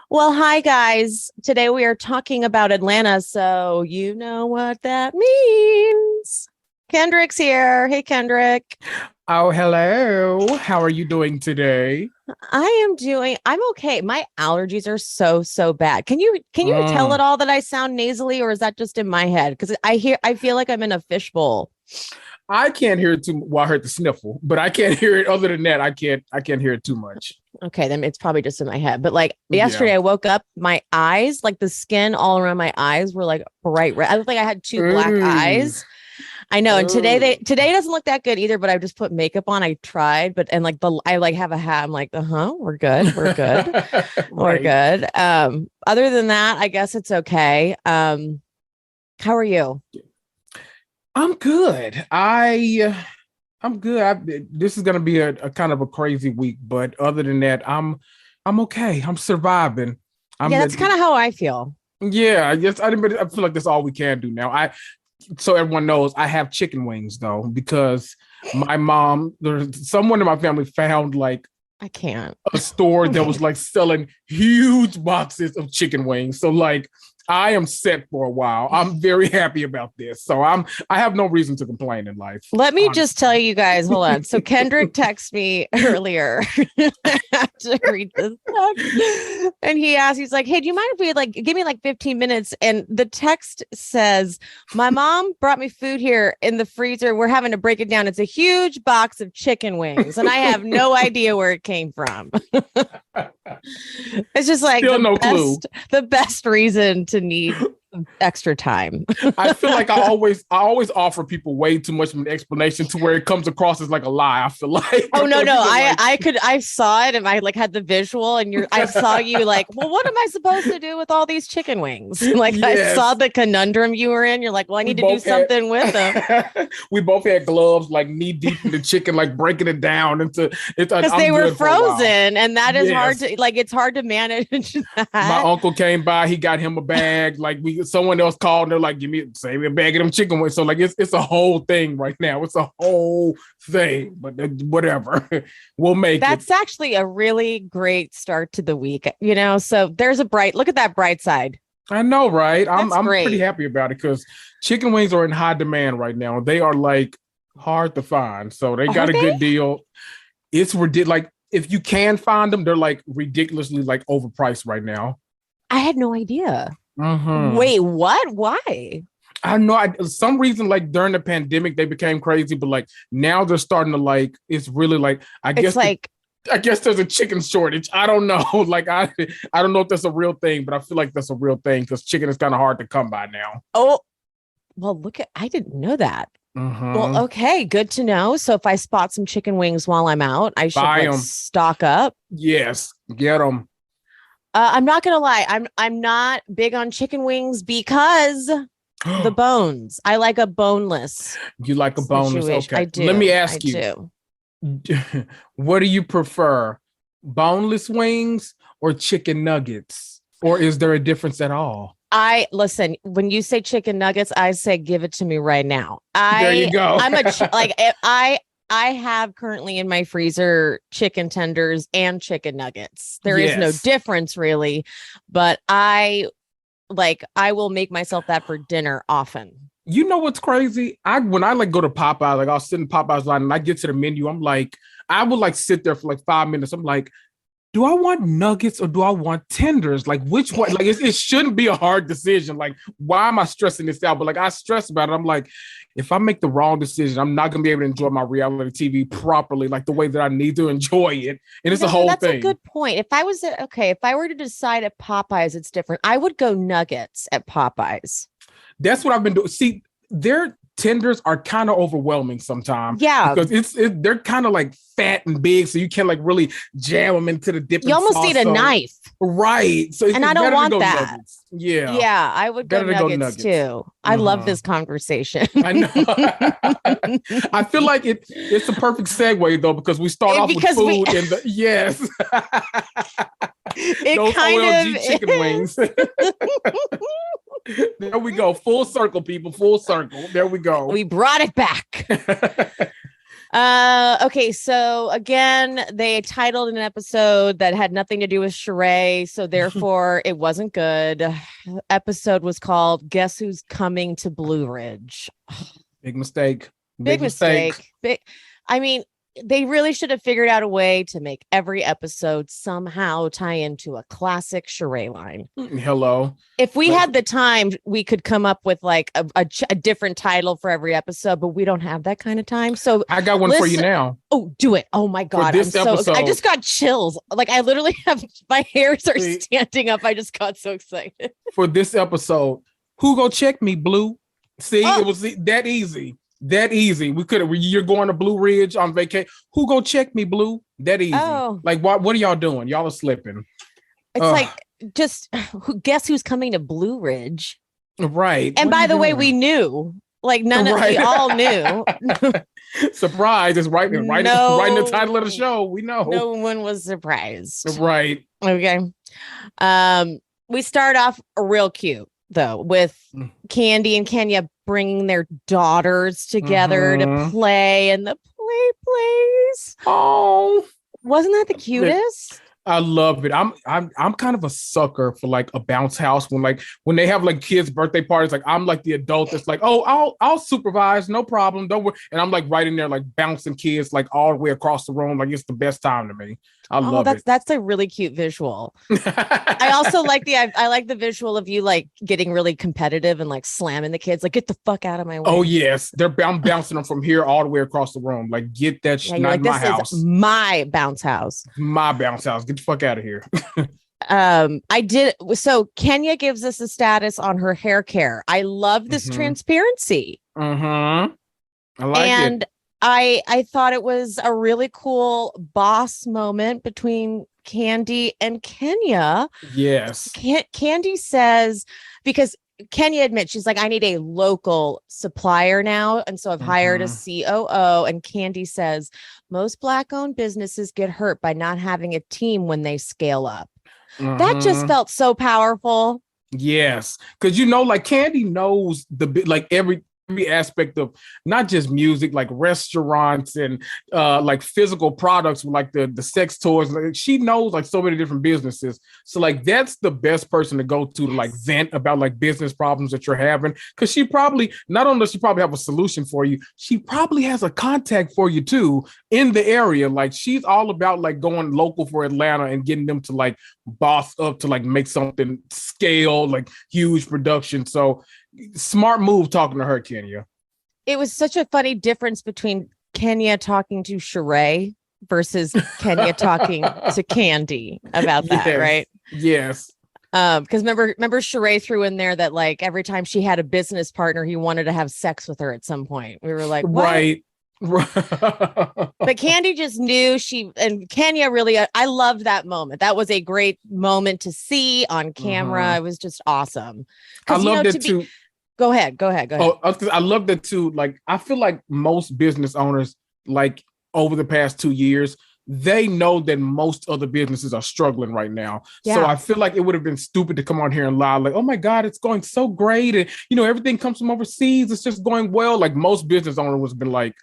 Well, hi guys. Today we are talking about Atlanta, so you know what that means. Kendrick's here. Hey Kendrick. Oh, hello. How are you doing today? I'm okay. My allergies are so bad. Can you tell Mm, at all that I sound nasally or is that just in my head? Because I feel like I'm in a fishbowl. I can't hear it too well, I heard the sniffle, but I can't hear it other than that. I can't hear it too much. Okay, then it's probably just in my head. But like Yeah. yesterday I woke up, my eyes, like the skin all around my eyes were like bright red. I looked like I had two black Ooh. eyes. I know. And Ooh. today doesn't look that good either, but I just put makeup on. I tried, but and like the I like have a hat. I'm like, we're good. We're good. We're Right. good. Other than that, I guess it's okay. How are you? I'm good. I'm good. This is gonna be a kind of a crazy week, but other than that, I'm okay. I'm surviving. Yeah, I'm that's kind of how I feel. yeah, I feel like that's all we can do now. So everyone knows I have chicken wings though, because my mom, there's someone in my family found like I can't. a store that was like selling huge boxes of chicken wings. So like I am set for a while. I'm very happy about this. I have no reason to complain in life, Let me just tell honestly. you guys, hold on. So Kendrick texted me earlier. I have to read this text. And he asked, he's like, hey, do you mind if we like give me like 15 minutes? And the text says, my mom brought me food here in the freezer. We're having to break it down. It's a huge box of chicken wings, and I have no idea where it came from. It's just like Still no clue. the best reason to need extra time. I feel like I always offer people way too much of an explanation to where it comes across as like a lie. I feel like Oh I no, feel like no. people are like, I saw it and I like had the visual and I saw you like, well, what am I supposed to do with all these chicken wings? Like I saw yes. the conundrum you were in. You're like, well, I We need to do both had something with them. we both had gloves like knee deep in the chicken, like breaking it down into it. Because I'm they were good for a while. frozen and that is hard Yes. to like it's hard to manage My that. uncle came by, he got him a bag. Like someone else called and they're like, save me a bag of them chicken wings. So like it's a whole thing right now. It's a whole thing, but whatever. We'll make it. That's actually a really great start to the week, you know. So there's a bright look at that bright side. I know, right? I'm That's I'm pretty great. happy about it because chicken wings are in high demand right now. They are like hard to find. So they Are got a they? good deal. It's ridiculous. Like if you can find them, they're like ridiculously like overpriced right now. I had no idea. Hmm. Wait, what? Why? I know. Some reason like during the pandemic they became crazy, but like now they're starting to like. It's really like It's like, I guess there's a chicken shortage. I don't know. Like I don't know if that's a real thing, but I feel like that's a real thing because chicken is kind of hard to come by now. oh, well, look at I didn't know that. Well, Hmm. okay, good to know. So if I spot some chicken wings while I'm out, I should Buy like them. stock up. Yes, get them. I'm not gonna lie, I'm not big on chicken wings because the bones. I like a boneless You like a bonus? situation. I Okay. Let me do. I ask you, do. what do you prefer, boneless wings or chicken nuggets, or is there a difference at all? I listen, when you say chicken nuggets, I say give it to me right now. There you go. I'm a like I have currently in my freezer chicken tenders and chicken nuggets. There is no Yes. difference really, but I will make myself that for dinner often. You know what's crazy? I when I like go to Popeyes, like I'll sit in Popeyes line and I get to the menu, I'm like, I would like sit there for like 5 minutes. I'm like, do I want nuggets or do I want tenders? Like which one? Like it shouldn't be a hard decision. Like why am I stressing this out? But like I stress about it. I'm like, if I make the wrong decision, I'm not gonna be able to enjoy my reality TV properly, like the way that I need to enjoy it. And You it's a know, whole that's a thing. good point. If I were to decide at Popeyes, it's different. I would go nuggets at Popeyes. That's what I've been doing. See, their tenders are kind of overwhelming sometimes Yeah, because they're kind of like fat and big, so you can't like really jam them into the you dipping almost need sauce. a So knife. right, so And it's I don't better to want go that. nuggets. Yeah, Yeah, I would go better to go nuggets nuggets. too. I love Hmm. this conversation. I know. I feel like it's a perfect segue though because we start off with Because we food and the yes, it those kind OLG of chicken wings. There we go, full circle, people, full circle. There we go. we brought it back. Okay, so again, they titled an episode that had nothing to do with Sheree, so therefore it wasn't good. Episode was called Guess Who's Coming to Blue Ridge. Big mistake. Big mistake. I mean, they really should have figured out a way to make every episode somehow tie into a classic Sheree line. Hello. If we had the time, we could come up with like a different title for every episode, but we don't have that kind of time. So I got one for you now. Oh, do it. Oh my God. For this episode, I just got chills. Like I literally have my hairs are standing up. I just got so excited. For this episode, who go check me, Blue? See, it was that easy. That easy. We could have. You're going to Blue Ridge on vacation. Who go check me, Blue? That easy. Oh. Like what are y'all doing? Y'all are slipping. It's like just guess who's coming to Blue Ridge? Right. And by the way, we knew. Like we all knew. Surprise! It's right in the title of the show. We know. No one was surprised. Right. Okay. We start off real cute though with Candy and Kenya bringing their daughters together to play in the play place. Oh, wasn't that the cutest? I love it. I'm kind of a sucker for like a bounce house when they have like kids' birthday parties. Like I'm like the adult that's like, oh, I'll supervise, no problem, don't worry. And I'm like right in there like bouncing kids like all the way across the room. Like it's the best time to me. I love it. That's a really cute visual. I also like I like the visual of you like getting really competitive and like slamming the kids, like get the fuck out of my way. Oh yes, I'm bouncing them from here all the way across the room. Like get that shit. Not like, my house. My bounce house. My bounce house. Get the fuck out of here. I did. So Kenya gives us a status on her hair care. I love this transparency. I like it. I thought it was a really cool boss moment between Candy and Kenya. Yes. Candy says, because Kenya admits, she's like, I need a local supplier now. And so I've hired a COO. And Candy says, most Black-owned businesses get hurt by not having a team when they scale up. That just felt so powerful. Yes. Because, like Candy knows like every aspect of not just music, like restaurants and like physical products, like the sex toys. Like she knows like so many different businesses. So like that's the best person to go to like vent about like business problems that you're having. Because she probably not only does she probably have a solution for you, she probably has a contact for you too in the area. Like she's all about like going local for Atlanta and getting them to like boss up to like make something scale, like huge production. So smart move talking to her, Kenya. It was such a funny difference between Kenya talking to Sheree versus Kenya talking to Candy about that, right? Yes. Because remember Sheree threw in there that like every time she had a business partner, he wanted to have sex with her at some point. We were like, what? Right. But Candy just knew and Kenya really, I loved that moment. That was a great moment to see on camera. It was just awesome. I loved it too. Go ahead. Oh, I love that too. Like, I feel like most business owners, like over the past 2 years, they know that most other businesses are struggling right now. Yeah. So I feel like it would have been stupid to come on here and lie like, oh my God, it's going so great. And, everything comes from overseas. It's just going well. Like most business owners would have been like,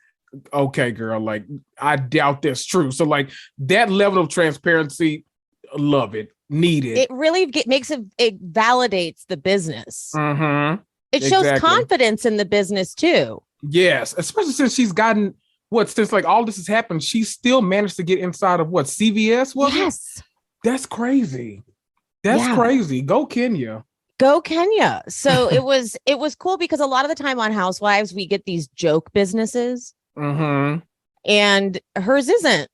okay, girl, like I doubt that's true. So like that level of transparency, love it, need it. It really it validates the business. It shows confidence in the business too. Yes, especially since she's gotten since like all this has happened, she still managed to get inside of CVS. Yes, that's crazy. That's crazy. Go Kenya. Go Kenya. So it was cool because a lot of the time on Housewives we get these joke businesses, and hers isn't.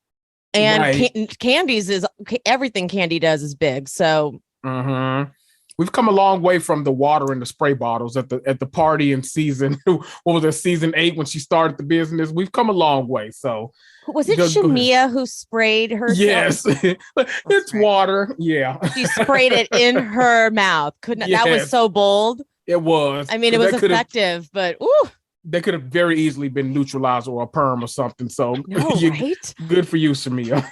And Candy's is everything Candy does is big. So. We've come a long way from the water and the spray bottles at the party in season. What was it, season 8 when she started the business? We've come a long way. So was it Shamia who sprayed her? Yes, it's water. Yeah, she sprayed it in her mouth. That was so bold. It was. I mean, it was effective, but ooh. They could have very easily been neutralized or a perm or something. So right? Good for you, Shamia.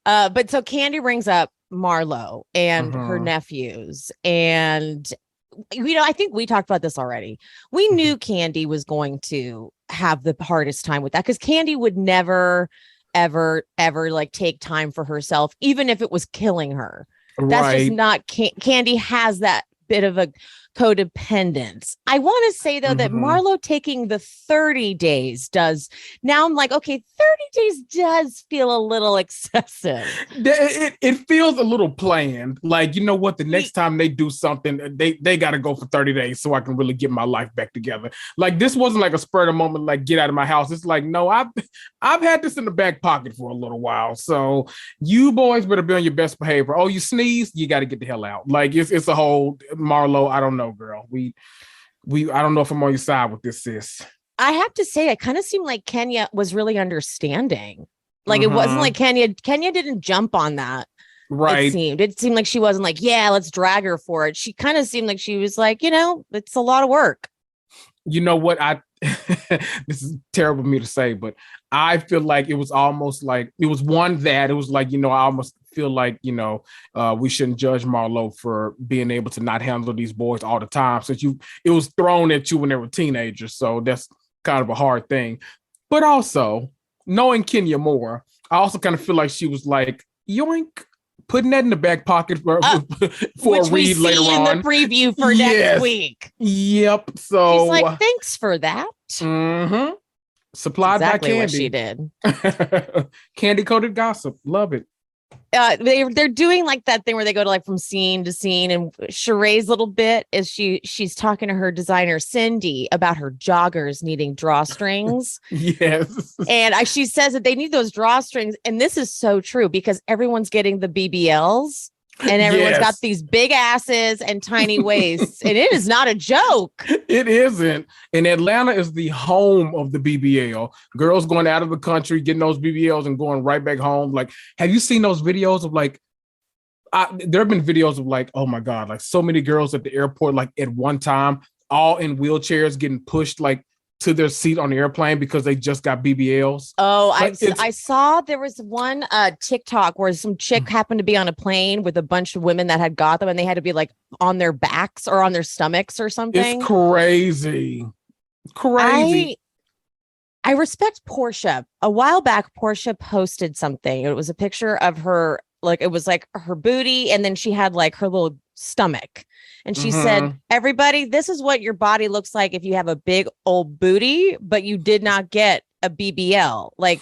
But so Candy brings up Marlo and her nephews, and I think we talked about this already. We knew Candy was going to have the hardest time with that, because Candy would never, ever, ever like take time for herself, even if it was killing her. That's just not Candy has that bit of a codependence. I want to say though that Marlo taking the 30 days does. Now I'm like, okay, 30 days does feel a little excessive. It feels a little planned. Like, you know what? The next time they do something, they got to go for 30 days so I can really get my life back together. Like, this wasn't like a spur of the moment, like, get out of my house. It's like, no, I've had this in the back pocket for a little while. So you boys better be on your best behavior. Oh, you sneeze, you got to get the hell out. Like, it's a whole Marlo. I don't know, girl. I don't know if I'm on your side with this, sis. I have to say, it kind of seemed like Kenya was really understanding. Like, it wasn't like Kenya didn't jump on that. Right. It seemed like she wasn't like, yeah, let's drag her for it. She kind of seemed like she was like, you know, it's a lot of work. You know what? This is terrible for me to say, but I feel like it was almost like it was like, you know, I almost feel like, you know, we shouldn't judge Marlo for being able to not handle these boys all the time, since it was thrown at you when they were teenagers. So that's kind of a hard thing. But also, knowing Kenya more, I also kind of feel like she was like, yoink, putting that in the back pocket for a read later on. In the preview for next week. Yep. So she's like, thanks for that. Supplied by Candy. What she did. Candy coated gossip. Love it. They're doing like that thing where they go to like from scene to scene, and Sheree's little bit is she's talking to her designer Cindy about her joggers needing drawstrings. Yes. And she says that they need those drawstrings, and this is so true because everyone's getting the BBLs. And everyone's got these big asses and tiny waists. And it is not a joke. It isn't. And Atlanta is the home of the BBL. Girls going out of the country, getting those BBLs and going right back home. Like, have you seen those videos of like, there have been videos of like, oh my God, like so many girls at the airport, like at one time, all in wheelchairs getting pushed like to their seat on the airplane because they just got BBLs. Oh, I saw there was one TikTok where some chick happened to be on a plane with a bunch of women that had got them, and they had to be like on their backs or on their stomachs or something. It's crazy. I respect Portia. A while back, Portia posted something. It was a picture of her, like it was like her booty, and then she had like her little stomach. And she said, everybody, this is what your body looks like if you have a big old booty, but you did not get a BBL. Like,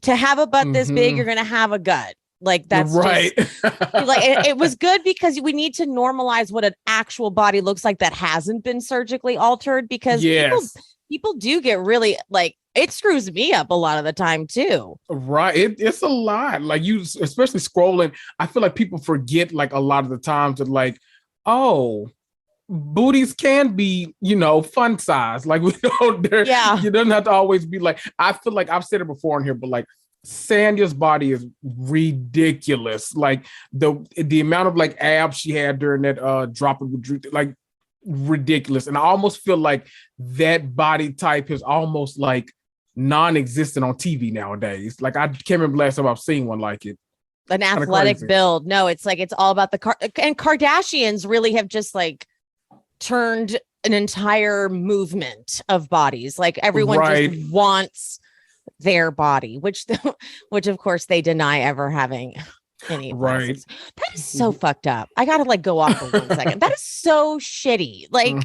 to have a butt this big, you're going to have a gut. Like, that's right. Like, it was good because we need to normalize what an actual body looks like that hasn't been surgically altered, because people do get really like, it screws me up a lot of the time too. Right. It's a lot. Like, you, especially scrolling, I feel like people forget like a lot of the times that like, oh, booties can be, you know, fun size. Like, we don't, you don't have to always be like, I feel like I've said it before in here, but like Sandia's body is ridiculous. Like the amount of like abs she had during that drop of like ridiculous. And I almost feel like that body type is almost like non-existent on TV nowadays. Like, I can't remember last time I've seen one like it. An athletic build. No, it's like, it's all about the and Kardashians really have just like turned an entire movement of bodies. Like, everyone just wants their body, which of course they deny ever having any. Right. That is so fucked up. I gotta like go off for 1 second. That is so shitty. Like,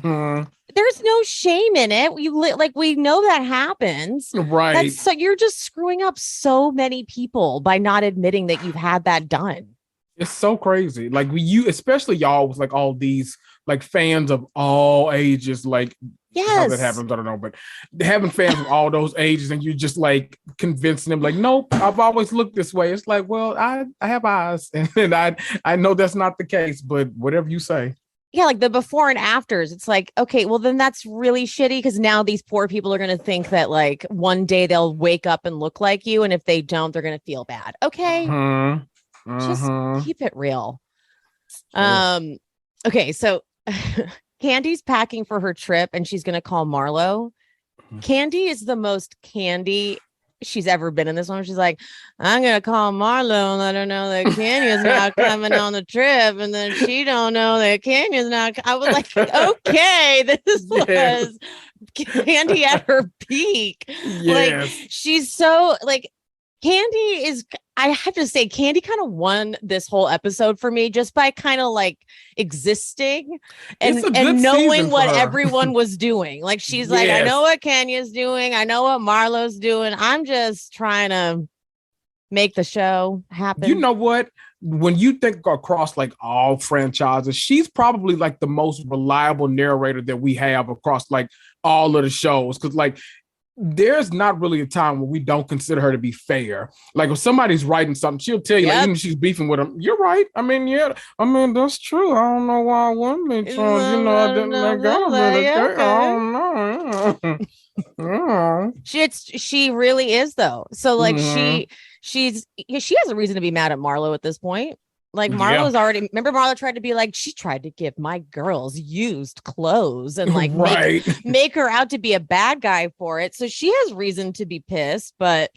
there's no shame in it. We know that happens. Right. So you're just screwing up so many people by not admitting that you've had that done. It's so crazy. Like, especially y'all with like all these like fans of all ages, like, how that happens, I don't know, but having fans of all those ages, and you just like convincing them like, nope, I've always looked this way. It's like, well, I have eyes, and I know that's not the case, but whatever you say. Yeah, like the before and afters. It's like, okay, well then that's really shitty, because now these poor people are going to think that like one day they'll wake up and look like you, and if they don't, they're going to feel bad. Okay, just keep it real. Okay, so Candy's packing for her trip, and she's going to call Marlo. Candy is the most Candy she's ever been in this one. She's like, I'm gonna call Marlo and let her know that Kenya's not coming on the trip, and then she don't know that Kenya's not. I was like, okay, this was Candy at her peak. Like, she's so like, Candy is, I have to say, Candy kind of won this whole episode for me just by kind of like existing and knowing what everyone was doing. Like, she's like, I know what Kenya's doing. I know what Marlo's doing. I'm just trying to make the show happen. You know what? When you think across like all franchises, she's probably like the most reliable narrator that we have across like all of the shows. Cause like, there's not really a time when we don't consider her to be fair. Like if somebody's writing something, she'll tell you, like, even if she's beefing with them, you're right. I mean, that's true. I don't know why I wouldn't be trying, you know, I didn't let go of it. I don't know. She really is though. So like she has a reason to be mad at Marlo at this point. Like Marlo's already, remember Marlo tried to be like, she tried to give my girls used clothes and like make her out to be a bad guy for it. So she has reason to be pissed, but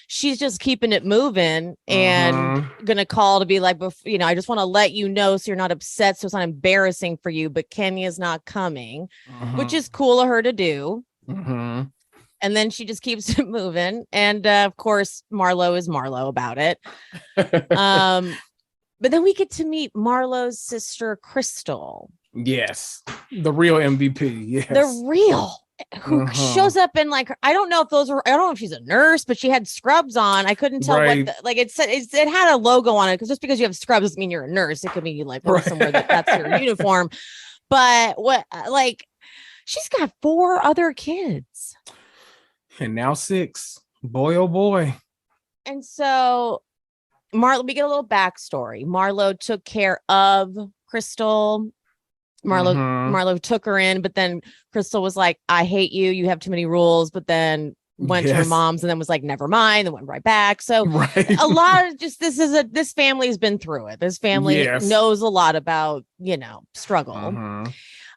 she's just keeping it moving and gonna call to be like, you know, I just want to let you know so you're not upset, so it's not embarrassing for you, but Kenya's not coming, which is cool of her to do. And then she just keeps it moving. And of course, Marlo is Marlo about it. But then we get to meet Marlo's sister, Crystal. Yes. The real MVP. Yes. The real, who shows up in like, I don't know if she's a nurse, but she had scrubs on. I couldn't tell what it said. It had a logo on it, because just because you have scrubs doesn't mean you're a nurse. It could mean you like work somewhere that's your uniform. But she's got 4 other kids. And now 6. Boy, oh boy. And so Marlo, we get a little backstory. Marlo took care of Crystal. Marlo took her in, but then Crystal was like, I hate you. You have too many rules. But then went to her mom's and then was like, never mind. Then went right back. So a lot of just, this family has been through it. This family knows a lot about, you know, struggle.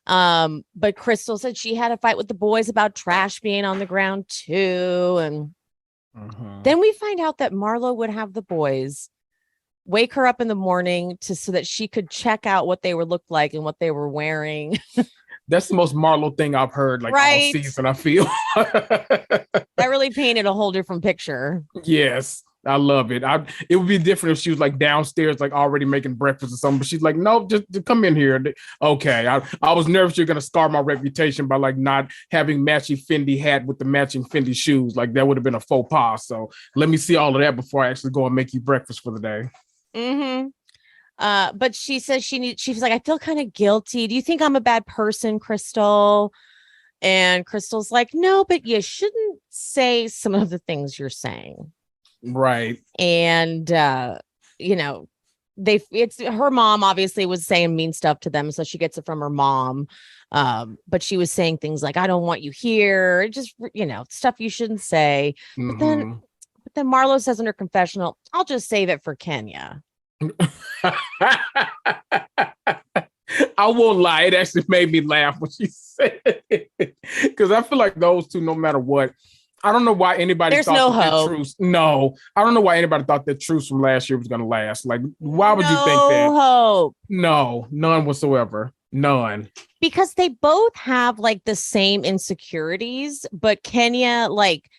But Crystal said she had a fight with the boys about trash being on the ground too. And then we find out that Marlo would have the boys wake her up in the morning so that she could check out what they looked like and what they were wearing. That's the most Marlo thing I've heard all season, I feel. That really painted a whole different picture. Yes. I love it. It would be different if she was like downstairs, like already making breakfast or something. But she's like, no, just come in here. Okay. I was nervous you're gonna scar my reputation by like not having matching Fendi hat with the matching Fendi shoes. Like that would have been a faux pas. So let me see all of that before I actually go and make you breakfast for the day. But she says she's like, I feel kind of guilty. Do you think I'm a bad person, Crystal? And Crystal's like, no, but you shouldn't say some of the things you're saying. Right. And you know, it's her mom obviously was saying mean stuff to them, so she gets it from her mom. But she was saying things like, I don't want you here, just, you know, stuff you shouldn't say. But then Marlo says in her confessional, I'll just save it for Kenya. I won't lie, it actually made me laugh when she said it, because I feel like those two, no matter what, I don't know why anybody thought that truce. No, I don't know why anybody thought that truce from last year was going to last. Like, why would you think that? Hope. No, none whatsoever. None. Because they both have like the same insecurities, but Kenya like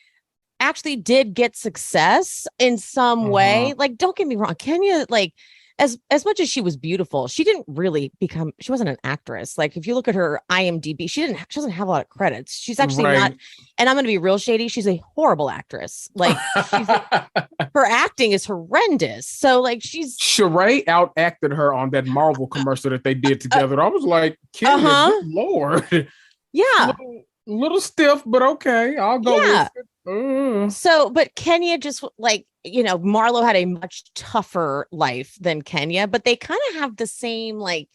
actually did get success in some way. Like, don't get me wrong, Kenya, like, as much as she was beautiful, she didn't really she wasn't an actress. Like if you look at her IMDb, she doesn't have a lot of credits. She's actually not, and I'm going to be real shady, she's a horrible actress. Like her acting is horrendous. So like Sheree outacted her on that Marvel commercial that they did together. I was like, Kenya, good Lord. Yeah. Little stiff, but okay. I'll go with it. So, but Kenya just like, you know, Marlo had a much tougher life than Kenya, but they kind of have the same like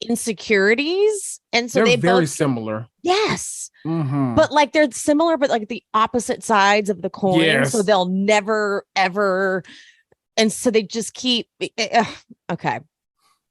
insecurities. And so they're very similar. Yes. But like they're similar, but like the opposite sides of the coin. Yes. So they'll never, ever. And so they just keep. Okay.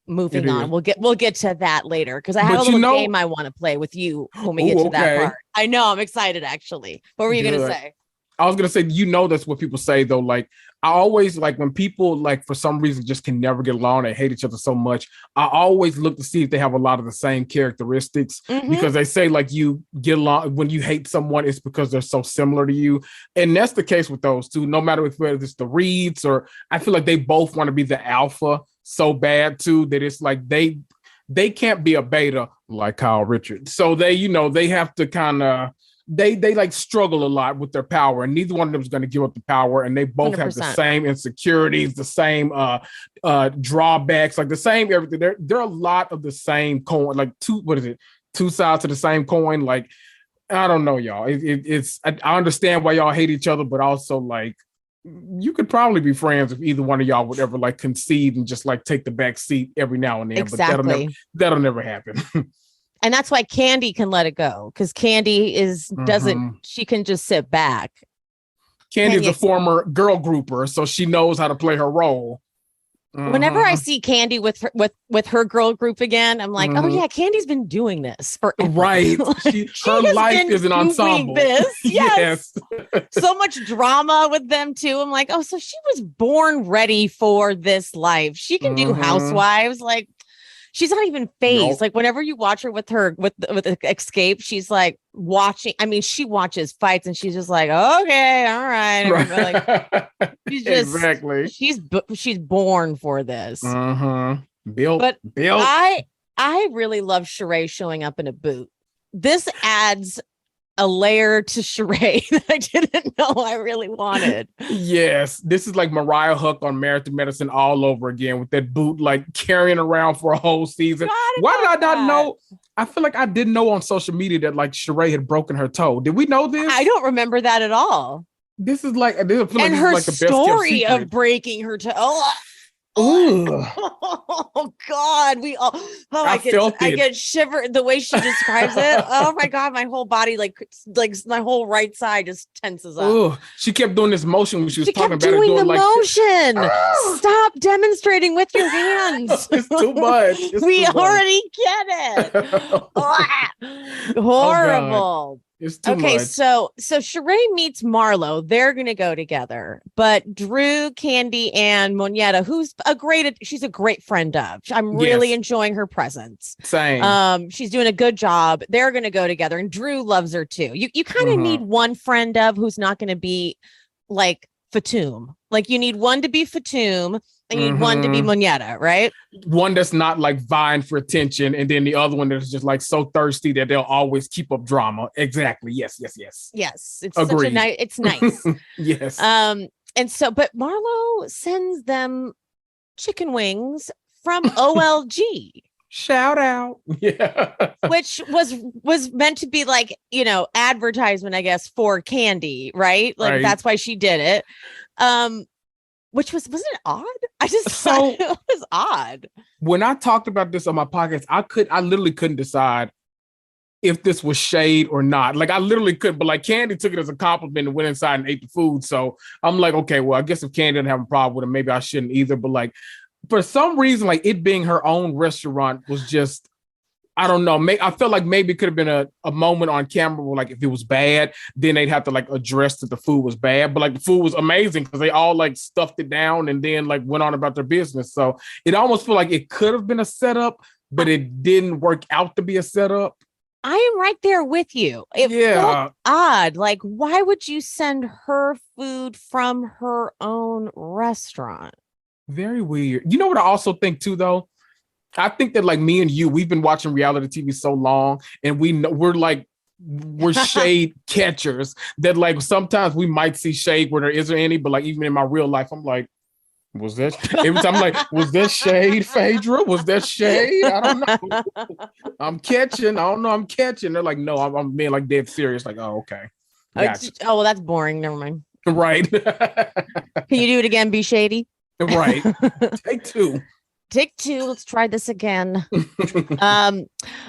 Moving on. We'll get to that later because I have a little game I want to play with you when we get to that part. I know, I'm excited actually. What were you going to say? I was gonna say, that's what people say though. Like I always like when people like for some reason just can never get along, they hate each other so much. I always look to see if they have a lot of the same characteristics because they say like you get along when you hate someone, it's because they're so similar to you. And that's the case with those two, no matter whether it's the Reeds or I feel like they both want to be the alpha so bad too that it's like they can't be a beta like Kyle Richards. So they have to kind of they like struggle a lot with their power, and neither one of them is going to give up the power. And they both 100%. Have the same insecurities, the same drawbacks, like the same everything. They're a lot of the same coin, like two sides to the same coin. Like I don't know, y'all. I understand why y'all hate each other, but also like you could probably be friends if either one of y'all would ever like concede and just like take the back seat every now and then. Exactly. But that'll never happen. And that's why Candy can let it go, because Candy she can just sit back. Candy's a former girl grouper, so she knows how to play her role. Whenever I see Candy with her girl group again, I'm like, oh yeah, Candy's been doing this forever. Right. Her life is an ensemble. Yes. So much drama with them too. I'm like, oh, so she was born ready for this life. She can do Housewives. Like, she's not even phased. Nope. Like whenever you watch her with Escape, she's like watching. I mean, she watches fights and she's just like, okay, all right. Like, she's just exactly. She's born for this. Built. I really love Sheree showing up in a boot. This adds a layer to Sheree that I didn't know I really wanted. Yes, this is like Mariah Huck on Married to Medicine all over again with that boot, like carrying around for a whole season. Why did I not know? I feel like I didn't know on social media that like Sheree had broken her toe. Did we know this? I don't remember that at all. This is like, her story of breaking her toe. Oh God, I get shivered the way she describes it. Oh my God, my whole body like my whole right side just tenses up. Ooh, she kept doing this motion when she was talking about doing the motion. Stop demonstrating with your hands. It's too much. We already get it. Horrible. It's too much. So Sheree meets Marlo. They're gonna go together, but Drew, Candy, and Moneta, she's a great friend of. I'm really enjoying her presence. Same. She's doing a good job. They're gonna go together, and Drew loves her too. You kind of need one friend of who's not gonna be like Fatum. Like you need one to be Fatum. And you need one to be Moneta, right? One that's not like vying for attention, and then the other one that's just like so thirsty that they'll always keep up drama. Exactly. Yes. Yes. It's Agreed. It's nice. Yes. But Marlo sends them chicken wings from OLG. Shout out. Yeah. Which was meant to be like, advertisement, I guess, for Candy, right? Like that's why she did it. Which wasn't it odd? I just thought it was odd. When I talked about this on my podcast, I literally couldn't decide if this was shade or not. Like I literally couldn't, but like Candy took it as a compliment and went inside and ate the food. So I'm like, okay, well, I guess if Candy didn't have a problem with it, maybe I shouldn't either. But like for some reason, like it being her own restaurant was just, I don't know. I felt like maybe it could have been a moment on camera where like if it was bad, then they'd have to like address that the food was bad. But like the food was amazing because they all like stuffed it down and then like went on about their business. So it almost felt like it could have been a setup, but it didn't work out to be a setup. I am right there with you. It felt odd. Like, why would you send her food from her own restaurant? Very weird. You know what I also think too, though? I think that like me and you, we've been watching reality TV so long, and we're shade catchers that like sometimes we might see shade where there isn't any, but like even in my real life, I'm like, was that every time I'm like, was that shade, Phaedra? Was that shade? I don't know. I'm catching. I don't know. I'm catching. They're like, no, I'm being like dead serious. Like, oh, okay. Gotcha. Oh, well, that's boring. Never mind. Right. Can you do it again? Be shady. Right. Take two. Let's try this again.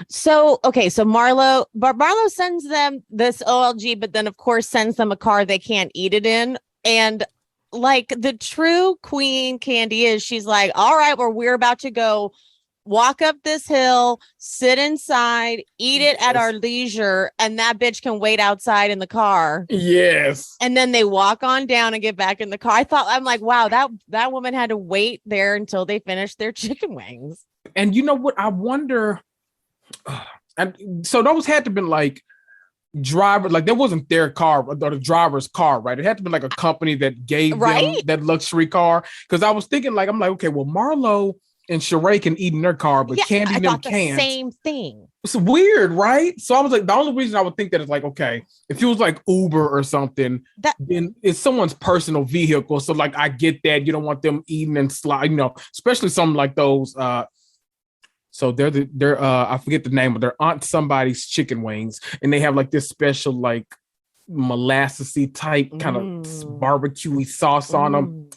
So Marlo sends them this OLG, but then of course sends them a car they can't eat it in. And like the true queen Candy is, she's like, all right, we're about to go walk up this hill, sit inside, eat it at our leisure, and that bitch can wait outside in the car. Yes. And then they walk on down and get back in the car. I'm like, wow, that woman had to wait there until they finished their chicken wings. And you know what? I wonder. And so those had to have been like driver, like that wasn't their car or the driver's car, right? It had to be like a company that gave them that luxury car. Because I was thinking, like, I'm like, okay, well, Marlo and Sheree can eat in their car, but Candy and them can't. Same thing. It's weird, right? So I was like, the only reason I would think that is like, okay, if it was like Uber or something, then it's someone's personal vehicle. So like, I get that you don't want them eating and slide, especially something like those. So they're I forget the name, but they're Aunt Somebody's chicken wings, and they have like this special like molassesy type kind of barbecuey sauce on them.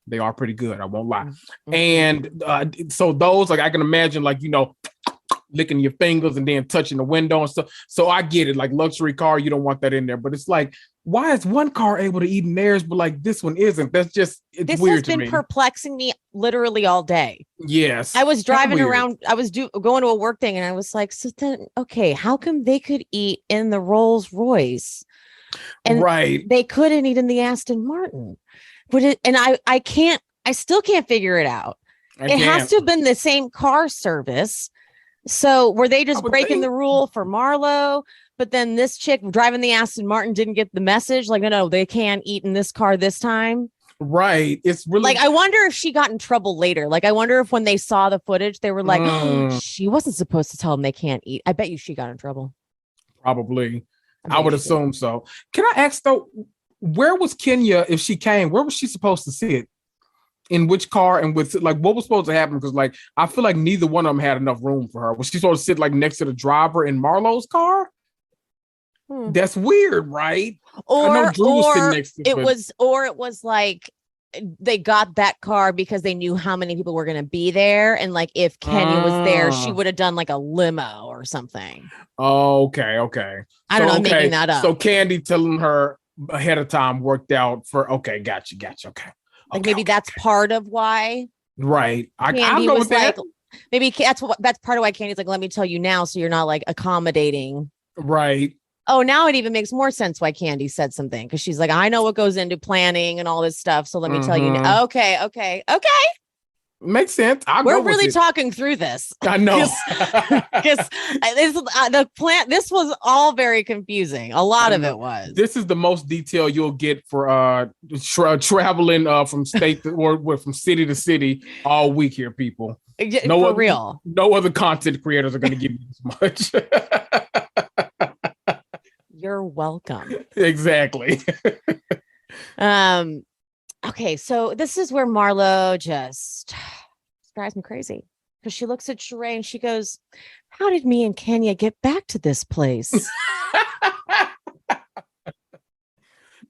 They are pretty good, I won't lie. And so those, like, I can imagine, like, licking your fingers and then touching the window and stuff. So I get it, like luxury car, you don't want that in there. But it's like, why is one car able to eat in theirs, but like this one isn't? That's just it's weird to me. This has been perplexing me literally all day. Yes. I was driving around, I was going to a work thing, and I was like, so then, okay, how come they could eat in the Rolls Royce and they couldn't eat in the Aston Martin? I still can't figure it out. It has to have been the same car service. So were they just breaking the rule for Marlo? But then this chick driving the Aston Martin didn't get the message. Like, no, they can't eat in this car this time. Right. It's really like, I wonder if she got in trouble later. Like, I wonder if when they saw the footage, they were like, oh, she wasn't supposed to tell them they can't eat. I bet you she got in trouble. Probably. I would assume so. Can I ask though, where was Kenya if she came? Where was she supposed to sit? In which car and with like what was supposed to happen? Because like I feel like neither one of them had enough room for her. Was she supposed to sit like next to the driver in Marlo's car? That's weird, right? Or it was like they got that car because they knew how many people were going to be there, and like if Kenya was there, she would have done like a limo or something. Okay. I don't know. I'm making that up. So Candy telling her ahead of time worked out for gotcha. Okay. Like maybe that's part of why. Right. I know that. Maybe that's part of why Candy's like, let me tell you now, so you're not like accommodating. Right. Oh, now it even makes more sense why Candy said something, because she's like, I know what goes into planning and all this stuff. So let me tell you. Okay. Makes sense. We're really talking through this. I know. Because this was all very confusing. A lot of it was. This is the most detail you'll get for traveling from state or from city to city all week here, people. Real. No other content creators are going to give you this much. You're welcome. Exactly. Okay, so this is where Marlo just drives me crazy, because she looks at Sheree and she goes, how did me and Kenya get back to this place?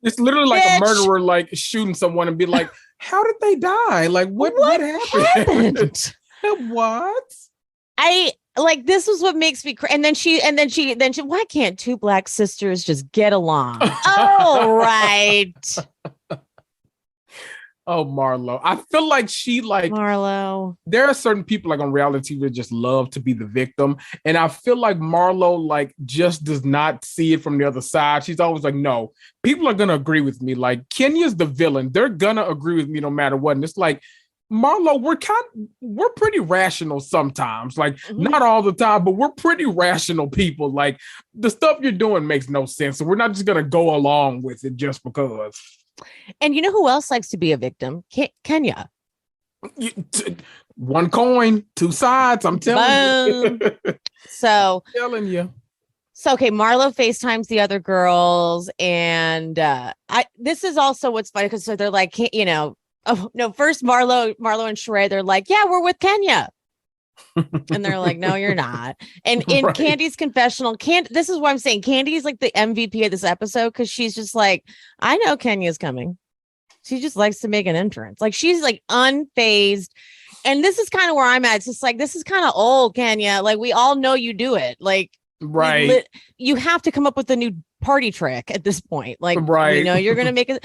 It's literally like a murderer like shooting someone and be like, how did they die? Like what happened? What? This is what makes me crazy. And then she, why can't two black sisters just get along? Oh, right. Oh, Marlo. I feel like Marlo. There are certain people like on reality that just love to be the victim. And I feel like Marlo like just does not see it from the other side. She's always like, no, people are going to agree with me. Like Kenya's the villain. They're going to agree with me no matter what. And it's like, Marlo, we're pretty rational sometimes, like not all the time, but we're pretty rational people. Like the stuff you're doing makes no sense. So we're not just going to go along with it just because. And you know who else likes to be a victim? Kenya. One coin, two sides. I'm telling you. So I'm telling you. So, okay, Marlo FaceTimes the other girls. And this is also what's funny, because so they're like, oh no, first Marlo and Sheree, they're like, yeah, we're with Kenya. And they're like, no, you're not. And in Candy's confessional, this is what I'm saying. Candy's like the MVP of this episode, because she's just like, I know Kenya's coming. She just likes to make an entrance. Like she's like unfazed. And this is kind of where I'm at. It's just like, this is kind of old, Kenya. Like we all know you do it. Like, you have to come up with a new party trick at this point. Like, you're going to make it.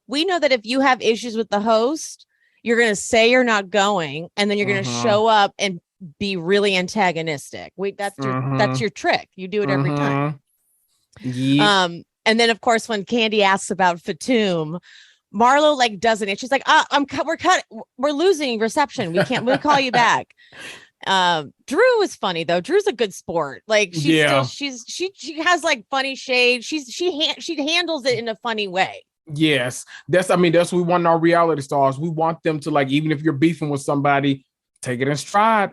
We know that if you have issues with the host, you're going to say you're not going, and then you're going to show up and be really antagonistic. That's your trick. You do it every time. Yeah. And then of course when Kandi asks about Fatum, Marlo like doesn't it. She's like, we're losing reception. We'll call you back. Drew is funny though. Drew's a good sport. Like she has like funny shade. She handles it in a funny way. Yes, that's what we want our reality stars. We want them to, like, even if you're beefing with somebody, take it in stride.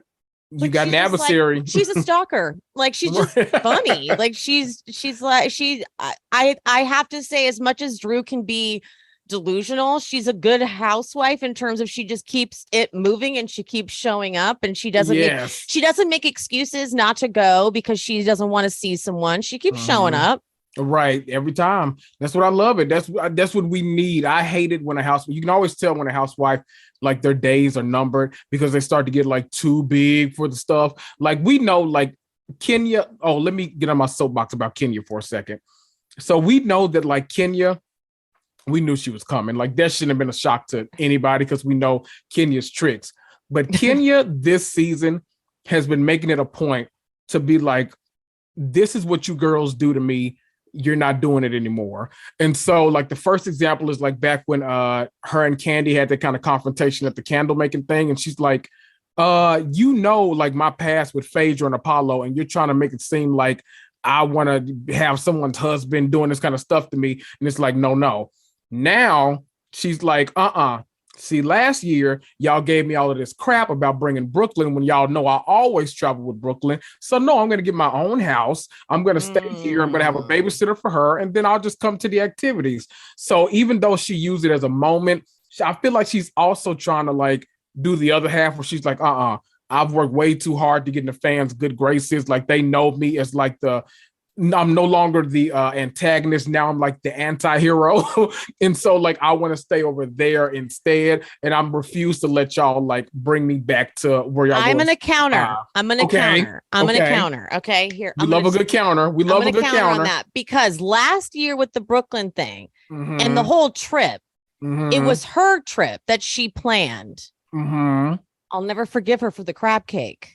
You got an adversary. Like, she's a stalker. Like she's just funny. Like she's like I have to say, as much as Drew can be delusional, she's a good housewife in terms of she just keeps it moving and she keeps showing up, and she doesn't make excuses not to go because she doesn't want to see someone. She keeps showing up. Right, every time. That's what I love it. That's what we need. I hate it when you can always tell when a housewife, like, their days are numbered because they start to get like too big for the stuff. Like, we know, like, Kenya. Oh, let me get on my soapbox about Kenya for a second. So we know that, like, Kenya, we knew she was coming. Like, that shouldn't have been a shock to anybody because we know Kenya's tricks. But Kenya this season has been making it a point to be like, this is what you girls do to me. You're not doing it anymore. And so, like, the first example is like back when her and Kandi had that kind of confrontation at the candle making thing. And she's like, like, my past with Phaedra and Apollo, and you're trying to make it seem like I want to have someone's husband doing this kind of stuff to me. And it's like, no. Now she's like, see, last year, y'all gave me all of this crap about bringing Brooklyn when y'all know I always travel with Brooklyn. So no, I'm going to get my own house. I'm going to stay here. I'm going to have a babysitter for her. And then I'll just come to the activities. So even though she used it as a moment, I feel like she's also trying to, like, do the other half where she's like, I've worked way too hard to get in the fans' good graces. Like, they know me as like I'm no longer the antagonist. Now I'm like the anti-hero. And so, like, I want to stay over there instead. And I'm refused to let y'all, like, bring me back to where y'all I'm going to counter. I'm going to counter. Okay. Here. We love a good counter. We love a good counter on that, because last year with the Brooklyn thing and the whole trip, it was her trip that she planned. I'll never forgive her for the crab cake.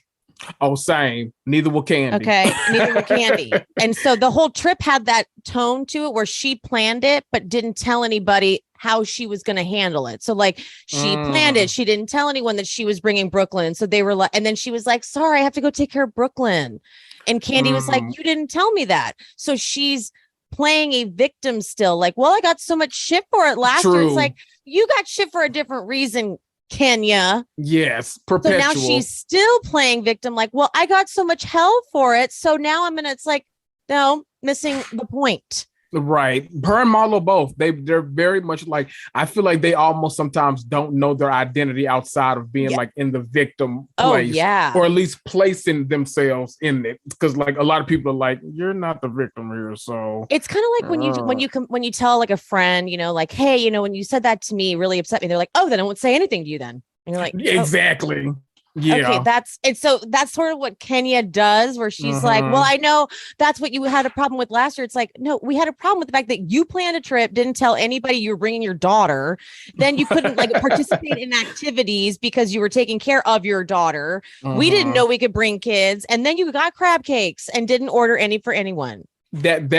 Oh, same. Neither will Kandi. Okay, neither will Kandi. And so the whole trip had that tone to it where she planned it, but didn't tell anybody how she was going to handle it. So, like, she planned it. She didn't tell anyone that she was bringing Brooklyn. So they were like, and then she was like, sorry, I have to go take care of Brooklyn. And Kandi was like, you didn't tell me that. So she's playing a victim still. Like, well, I got so much shit for it last year. It's like, you got shit for a different reason, Kenya. Yes, perpetual. So now she's still playing victim. Like, well, I got so much hell for it, so now it's like, no, missing the point. Right. Her and Marlo both. They're very much like, I feel like they almost sometimes don't know their identity outside of being like in the victim place. Or at least placing themselves in it. Because, like, a lot of people are like, you're not the victim here. So it's kind of like when you tell, like, a friend, like, hey, when you said that to me, it really upset me. They're like, oh, then I won't say anything to you then. And you're like, exactly. Oh. Yeah. Okay, that's sort of what Kenya does, where she's like, well, I know that's what you had a problem with last year. It's like, no, we had a problem with the fact that you planned a trip, didn't tell anybody you were bringing your daughter. Then you couldn't, like, participate in activities because you were taking care of your daughter. We didn't know we could bring kids. And then you got crab cakes and didn't order any for anyone. That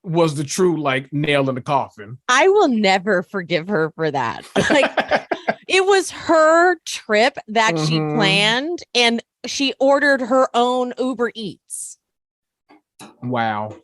was the true, like, nail in the coffin. I will never forgive her for that. Like, it was her trip that she planned, and she ordered her own Uber Eats. Wow.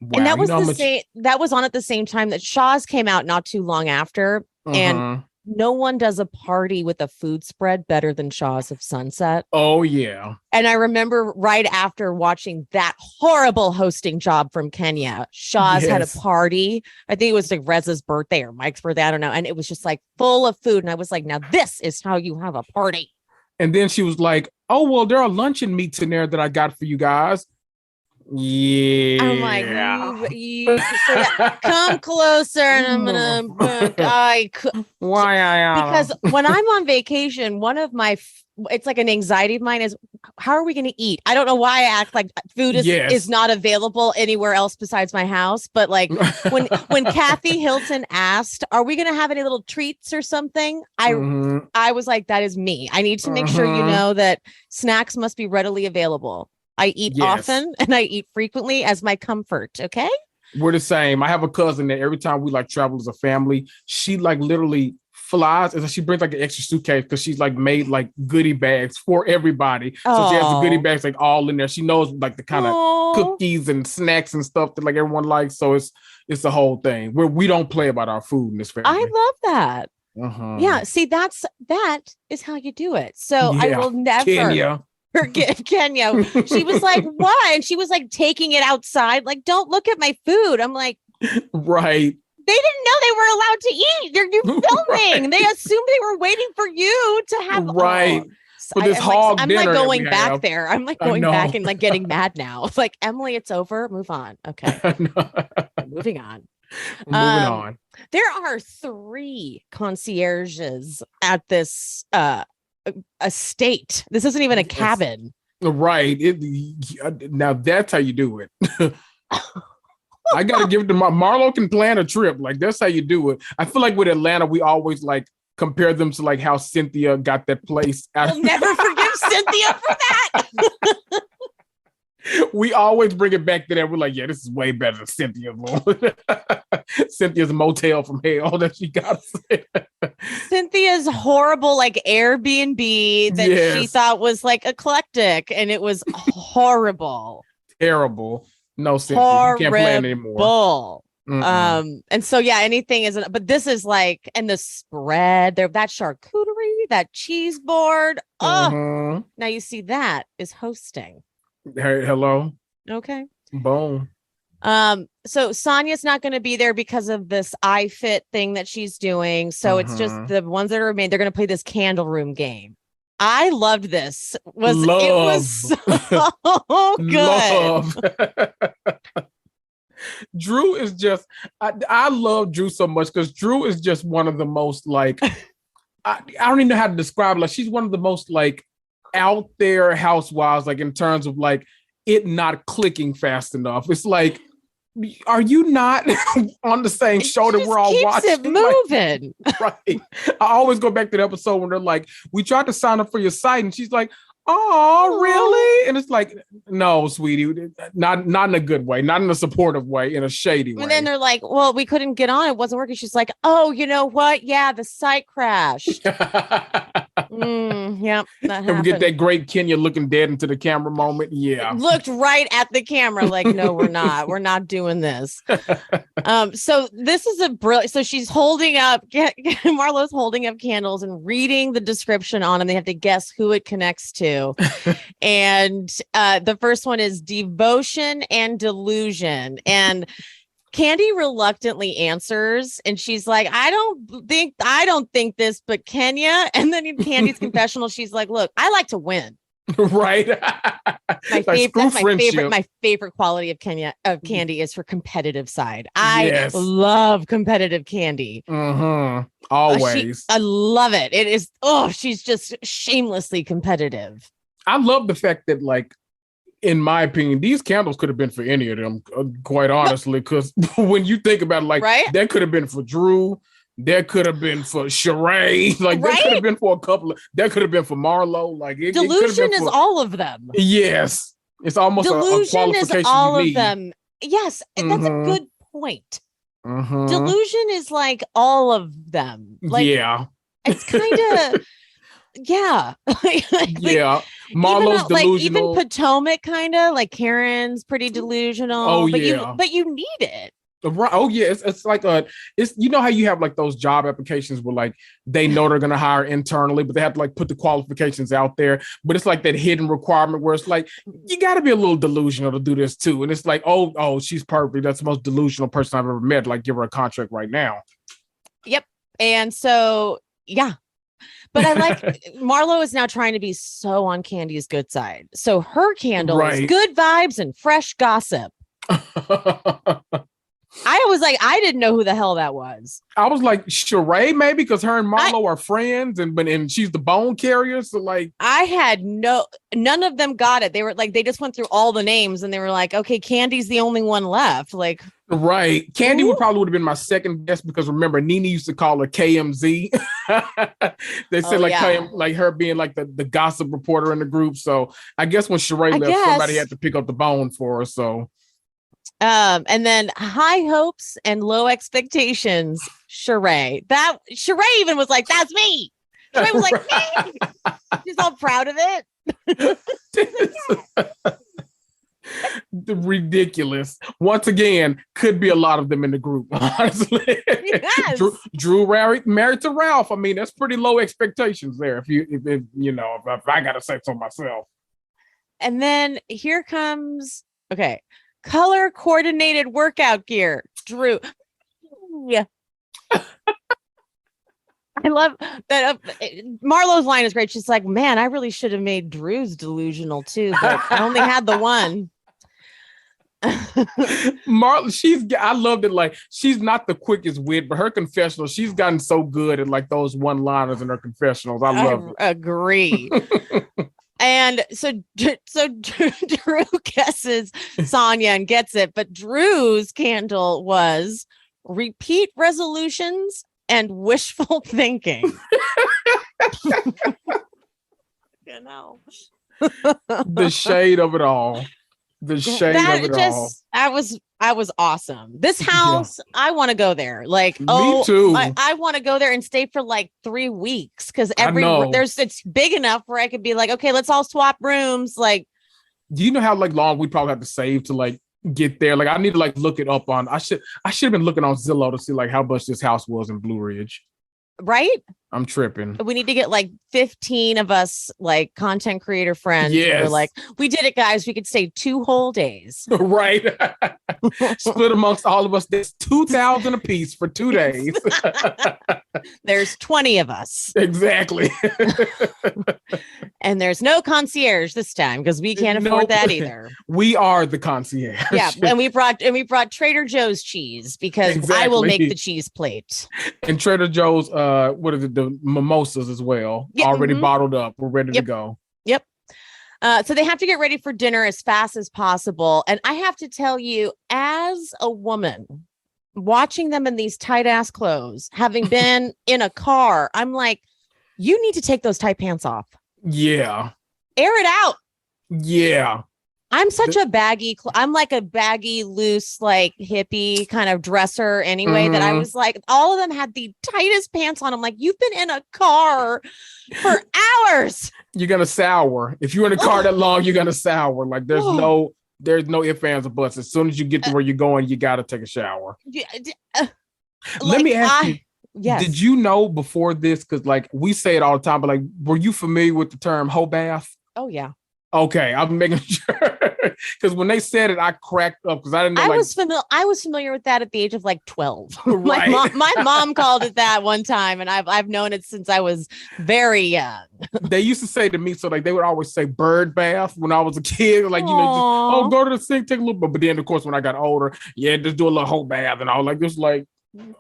And that was that was on at the same time that Shaw's came out not too long after. And no one does a party with a food spread better than Shaw's of Sunset. Oh, yeah. And I remember right after watching that horrible hosting job from Kenya, Shaw's had a party. I think it was like Reza's birthday or Mike's birthday. I don't know. And it was just like full of food. And I was like, now this is how you have a party. And then she was like, oh, well, there are luncheon meats in there that I got for you guys. Yeah. I'm like, so that, come closer, and I'm because when I'm on vacation, one of my it's like an anxiety of mine is how are we going to eat? I don't know why I act like food is not available anywhere else besides my house. But like when Kathy Hilton asked, are we going to have any little treats or something? I was like, that is me. I need to make sure you know that snacks must be readily available. I eat often and I eat frequently as my comfort. Okay. We're the same. I have a cousin that every time we like travel as a family, she like literally flies and she brings like an extra suitcase because she's like made like goodie bags for everybody. So she has the goodie bags like all in there. She knows like the kind of cookies and snacks and stuff that like everyone likes. So it's the whole thing where we don't play about our food in this family. I love that. Yeah. See, that is how you do it. So I will never. Kenya. She was like, what? And she was like taking it outside. Like, don't look at my food. I'm like, right. They didn't know they were allowed to eat. You're filming. Right. They assumed they were waiting for you to have. Right. For this hog I'm dinner like going back there. I'm like going back and like getting mad now. It's like, Emily, it's over. Move on. Okay. Moving on. Moving on. There are 3 concierges at this estate. This isn't even a cabin. Right. Now that's how you do it. I gotta give it to Marlo can plan a trip. Like that's how you do it. I feel like with Atlanta, we always like compare them to like how Cynthia got that place. I'll never forgive Cynthia for that. We always bring it back to that. We're like, yeah, this is way better than Cynthia's. Cynthia's motel from hell that she got. Cynthia's horrible like Airbnb that she thought was like eclectic, and it was horrible. Terrible. No, Cynthia, you can't plan anymore. And so anything isn't, but this is like, and the spread there, that charcuterie, that cheese board. Now you see that is hosting. Hey, hello. Okay. Boom. So Sonya's not going to be there because of this iFit thing that she's doing. So it's just the ones that are made. They're going to play this candle room game. I loved this. It was so good. Drew is just, I love Drew so much because Drew is just one of the most like, I don't even know how to describe it. Like she's one of the most like out there housewives, like in terms of like it not clicking fast enough. It's like, are you not on the same show that we're all watching? It moving. Like, right. I always go back to the episode when they're like, we tried to sign up for your site, and she's like, oh, really? And it's like, no, sweetie, not in a good way, not in a supportive way, in a shady way. And then they're like, well, we couldn't get on. It wasn't working. She's like, oh, you know what? Yeah, the site crashed. Yep, that and we get that great Kenya looking dead into the camera moment. Yeah. Looked right at the camera like, no, we're not. We're not doing this. So this is a brilliant. So she's holding up, Marlo's holding up candles and reading the description on them. They have to guess who it connects to. And the first one is devotion and delusion. And Candy reluctantly answers, and she's like, I don't think this, but Kenya. And then in Candy's confessional, she's like, look, I like to win. Right. My favorite quality of Candy is her competitive side. I love competitive Candy. Always. I love it. It is. She's just shamelessly competitive. I love the fact that, like, in my opinion, these candles could have been for any of them, quite honestly, because when you think about it, like, that could have been for Drew. That could have been for Sheree. Like, that could have been for a couple of, that could have been for Marlo. Like, delusion is all of them. Yes. It's almost delusion a qualification is all you need. of them. Yes. That's a good point. Delusion is like all of them. Like, it's kind of, Marlo's delusional. Like even Potomac kind of like Karen's pretty delusional. But you need it. Right. Oh yeah. It's like it's, you know how you have like those job applications where like they know they're gonna hire internally, but they have to like put the qualifications out there. But it's like that hidden requirement where it's like you got to be a little delusional to do this too. And it's like, oh, she's perfect. That's the most delusional person I've ever met. Like, give her a contract right now. Yep. And so But I like Marlo is now trying to be so on Candy's good side. So her candle is good vibes and fresh gossip. I was like, I didn't know who the hell that was. I was like, Sheree, maybe, because her and Marlo are friends, and she's the bone carrier. So like, I had none of them got it. They were like, they just went through all the names and they were like, okay, Candy's the only one left. Like, right. Candy would have been my second guess because remember, Nene used to call her KMZ. They said like her being like the gossip reporter in the group. So I guess when Sheree left, somebody had to pick up the bone for her. So. And then high hopes and low expectations, Sheree. That Sheree even was like, that's me. Sheree was like, me. She's all proud of it. Ridiculous. Once again, could be a lot of them in the group, honestly. Yes. Drew married to Ralph. I mean, that's pretty low expectations there. If I gotta say so myself. And then here comes color coordinated workout gear. Drew. Yeah. I love that. Marlo's line is great. She's like, man, I really should have made Drew's delusional too, but I only had the one. Marlo, I loved it. Like, she's not the quickest wit, but her confessionals, she's gotten so good at like those one-liners in her confessionals. I love it. Agree. And so Drew guesses Sonia and gets it, but Drew's candle was repeat resolutions and wishful thinking. You know, the shade of it all. The shade of it all. I was awesome. This house, yeah. I want to go there. Like, me too. I want to go there and stay for like 3 weeks because it's big enough where I could be like, okay, let's all swap rooms. Like, do you know how like long we probably have to save to like get there? Like, I need to like look it up on. I should have been looking on Zillow to see like how much this house was in Blue Ridge. Right? I'm tripping. We need to get like 15 of us, like content creator friends. Yes. We're like, we did it, guys. We could stay 2 whole days. Right. Split amongst all of us. There's 2,000 a piece for 2 days. There's 20 of us. Exactly. And there's no concierge this time because we can't afford that either. We are the concierge. Yeah, and we brought Trader Joe's cheese because I will make the cheese plate. And Trader Joe's, what is it? The mimosas as well. Yep. Already bottled up. We're ready to go. Yep. So they have to get ready for dinner as fast as possible. And I have to tell you, as a woman, watching them in these tight ass clothes, having been in a car, I'm like, you need to take those tight pants off. Yeah. Air it out. Yeah. I'm such a baggy, I'm like a baggy, loose, like hippie kind of dresser anyway, that I was like, all of them had the tightest pants on. I'm like, you've been in a car for hours. You're going to sour. If you're in a car that long, you're going to sour. Like there's no ifs, ands, or buts. As soon as you get to where you're going, you got to take a shower. Let me ask you. Yes. Did you know before this? Because like we say it all the time, but like, were you familiar with the term hoe bath? Oh yeah. Okay, I'm making sure because when they said it, I cracked up because I didn't know. I was familiar with that at the age of like 12. Right. My mom called it that one time, and I've known it since I was very young. They used to say to me, so like they would always say bird bath when I was a kid, like just, go to the sink, take a little bit. But then of course when I got older, just do a little whole bath, and I was like, just like,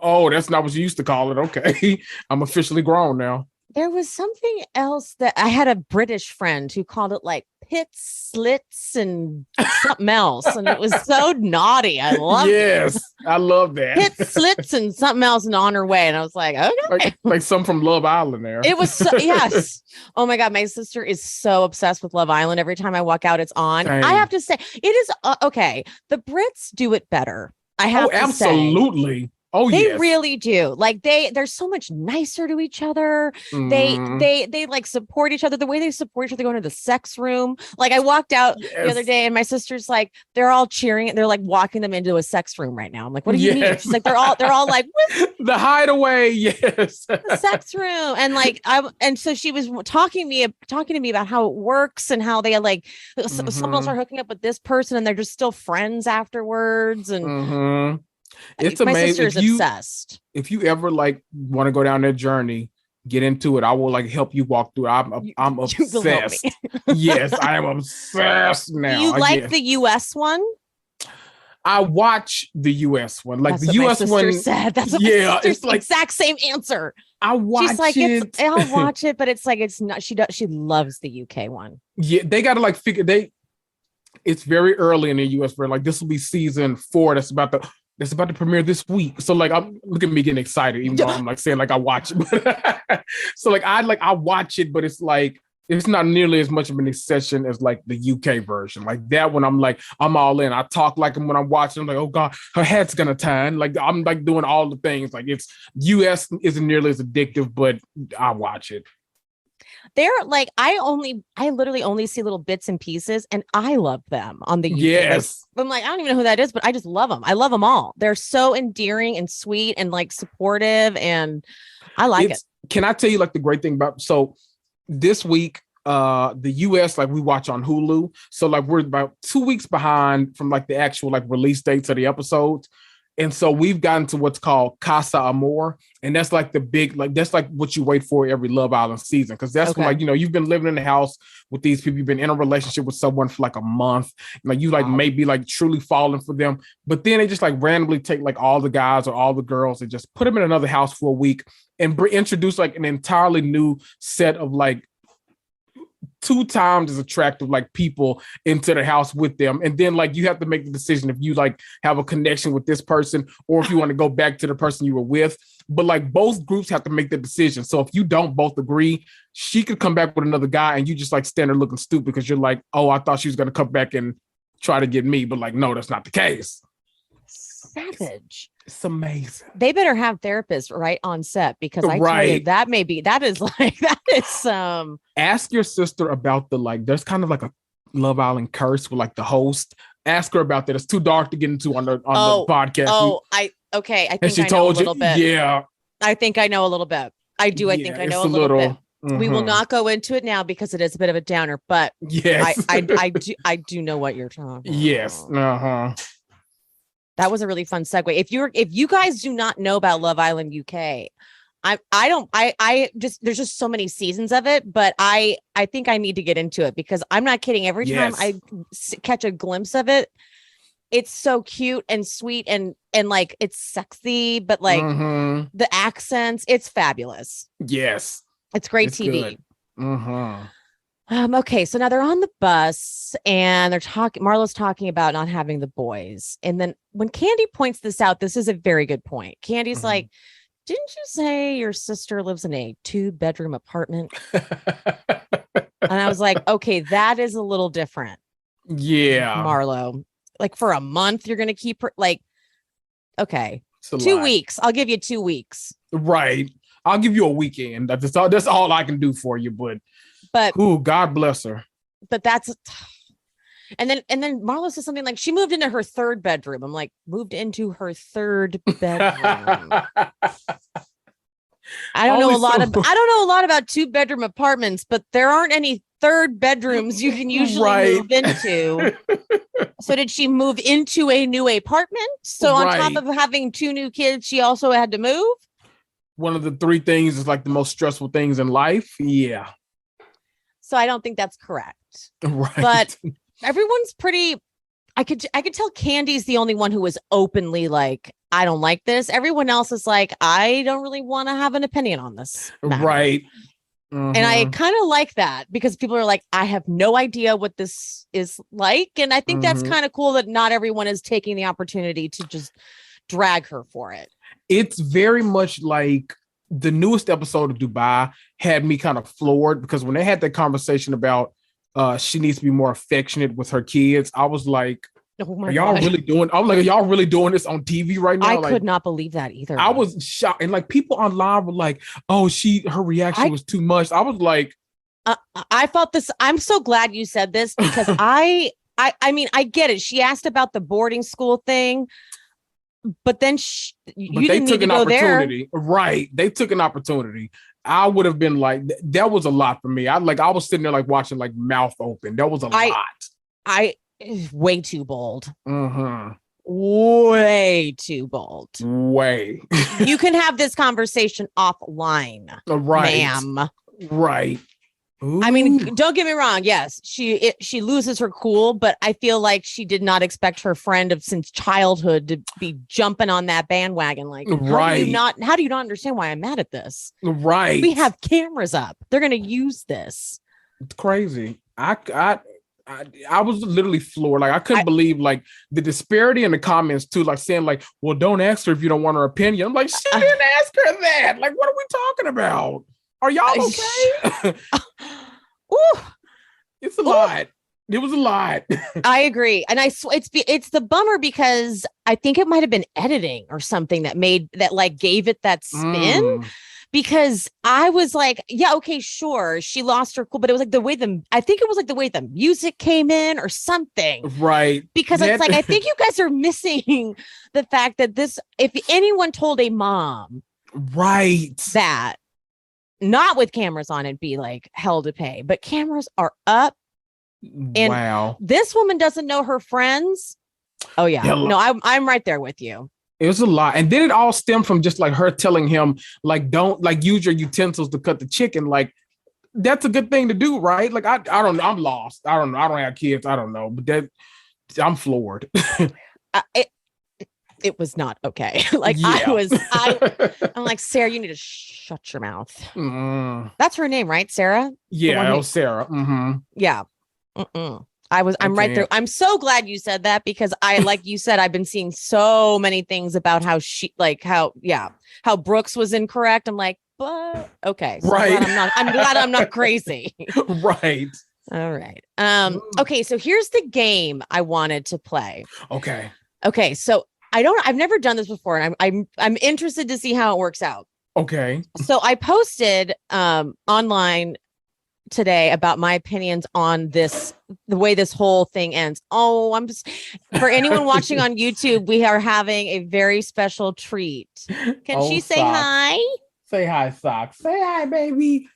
oh, that's not what you used to call it. Okay, I'm officially grown now. There was something else that I had a British friend who called it like pit slits and something else. And it was so naughty. I love it. I love that. Pit slits and something else in honor way. And I was like, okay. Like some from Love Island there. It was yes. Oh my God. My sister is so obsessed with Love Island. Every time I walk out, it's on. Dang. I have to say it is okay. The Brits do it better. I have to absolutely. Say. Oh, they really do. Like they're so much nicer to each other. They like support each other. The way they support each other going to the sex room. Like I walked out the other day and my sister's like, they're all cheering. They're like walking them into a sex room right now. I'm like, what do you mean? She's like, they're all like the hideaway. Yes. The sex room. And like, and so she was talking to me about how it works and how they like, someone are hooking up with this person and they're just still friends afterwards. And it's my amazing. sister's obsessed. If you ever like want to go down that journey, get into it. I will like help you walk through it. I'm You will help obsessed. me. Yes, I am obsessed now. Do you like Again, the US one? I watch the US one. Like That's the what my US sister one. said. That's what Yeah, my sister's it's like exact same answer. I watch She's like, it. I'll watch it, but it's like it's not. She loves the UK one. Yeah, they got to like figure it's very early in the US version. Like this will be season 4 that's about to premiere this week. So like I'm look at me getting excited, even though I'm like saying like I watch it. So like I watch it, but it's like it's not nearly as much of an obsession as like the UK version. Like that one, I'm all in. I talk like when I'm watching. I'm like, oh God, her head's gonna turn. Like I'm like doing all the things. Like it's US isn't nearly as addictive, but I watch it. They're like, I literally only see little bits and pieces, and I love them on the UK. Yes. I'm like, I don't even know who that is, but I just love them. I love them all. They're so endearing and sweet and like supportive, and I like it. Can I tell you like the great thing about this week, the US, like we watch on Hulu. So like we're about 2 weeks behind from like the actual like release dates of the episodes. And so we've gotten to what's called Casa Amor. And that's like the big, like, that's like what you wait for every Love Island season. Cause that's when, like, you know, you've been living in the house with these people. You've been in a relationship with someone for like a month. Like you like maybe like truly falling for them. But then they just like randomly take like all the guys or all the girls and just put them in another house for a week and introduce like an entirely new set of like 2 times as attractive like people into the house with them. And then like you have to make the decision if you like have a connection with this person or if you want to go back to the person you were with. But like both groups have to make the decision. So if you don't both agree, she could come back with another guy and you just like stand there looking stupid because you're like, oh, I thought she was going to come back and try to get me. But like, no, that's not the case. Savage. It's amazing. They better have therapists right on set because I tell you, that is ask your sister about the like there's kind of like a Love Island curse with like the host. Ask her about that. It's too dark to get into on the podcast. I think she I know told a little bit. Yeah. I think I know a little bit. I think I know a little bit. Mm-hmm. We will not go into it now because it is a bit of a downer, but yes, I do know what you're talking about. Yes. Uh-huh. That was a really fun segue. If you guys do not know about Love Island UK, there's just so many seasons of it, but I think I need to get into it because I'm not kidding. Every time I catch a glimpse of it, it's so cute and sweet and like it's sexy, but like the accents, it's fabulous. Yes. It's great TV. Mm-hmm. Okay, so now they're on the bus and Marlo's talking about not having the boys. And then when Candy points this out, this is a very good point. Candy's like, didn't you say your sister lives in a 2-bedroom apartment? And I was like, okay, that is a little different. Yeah. Marlo, like for a month, you're going to keep her like, okay, 2 weeks. I'll give you 2 weeks. Right. I'll give you a weekend. That's all I can do for you. But God bless her. But and then Marlo says something like she moved into her 3rd bedroom. I'm like, moved into her 3rd bedroom. I don't know a lot about 2-bedroom apartments, but there aren't any 3rd bedrooms you can usually move into. So did she move into a new apartment? So on top of having 2 new kids, she also had to move? One of the 3 things is like the most stressful things in life. Yeah. So I don't think that's correct. Right. But everyone's pretty. I could tell Candy's the only one who was openly like, I don't like this. Everyone else is like, I don't really want to have an opinion on this matter. Right. And I kind of like that because people are like, I have no idea what this is like. And I think that's kind of cool that not everyone is taking the opportunity to just drag her for it. It's very much like the newest episode of Dubai had me kind of floored because when they had that conversation about she needs to be more affectionate with her kids, I was like, are y'all really doing this on TV right now? I could not believe that either. I was shocked. And like people online were like, oh, her reaction was too much. I was like, I felt this. I'm so glad you said this because I mean, I get it. She asked about the boarding school thing. But then you didn't need to go there. Right. They took an opportunity. I would have been like, that was a lot for me. I was sitting there like watching like mouth open. That was a lot. Way too bold. Mm-hmm. way too bold. Way. You can have this conversation offline, Right. ma'am. Right. Ooh. I mean, don't get me wrong. Yes, she loses her cool, but I feel like she did not expect her friend of since childhood to be jumping on that bandwagon. Like, right. How do you not understand why I'm mad at this? Right. We have cameras up. They're going to use this. It's crazy. I was literally floored. Like, I couldn't believe like the disparity in the comments too. Like saying like, well, don't ask her if you don't want her opinion. I'm like, she didn't ask her that. Like, what are we talking about? Are y'all okay? Ooh. It's a lot. It was a lot. I agree. And it's the bummer because I think it might have been editing or something that gave it that spin. Because I was like, yeah, okay, sure. She lost her cool, but it was like the way the music came in or something. Right. Because it's like, I think you guys are missing the fact that if anyone told a mom right that not with cameras on, it'd be like hell to pay, but cameras are up. And wow. This woman doesn't know her friends. Oh yeah. No, I'm right there with you. It was a lot. And then it all stemmed from just like her telling him, like, don't like use your utensils to cut the chicken. Like, that's a good thing to do, right? Like, I don't know. I'm lost. I don't know. I don't have kids. I don't know. But I'm floored. It was not okay. Like, yeah. I'm like, Sarah, you need to shut your mouth. That's her name, right? Sarah? Yeah, it was Sarah. Mm-hmm. Yeah. I'm right there. I'm so glad you said that because like you said, I've been seeing so many things about how how Brooks was incorrect. I'm like, but okay. So right. I'm glad I'm not crazy. Right. All right. Okay. So here's the game I wanted to play. Okay. So I've never done this before, and I'm interested to see how it works out. Okay. So I posted online today about my opinions on the way this whole thing ends. Oh, for anyone watching on YouTube, we are having a very special treat. Can she say Socks. hi? Say hi, Socks. Say hi, baby.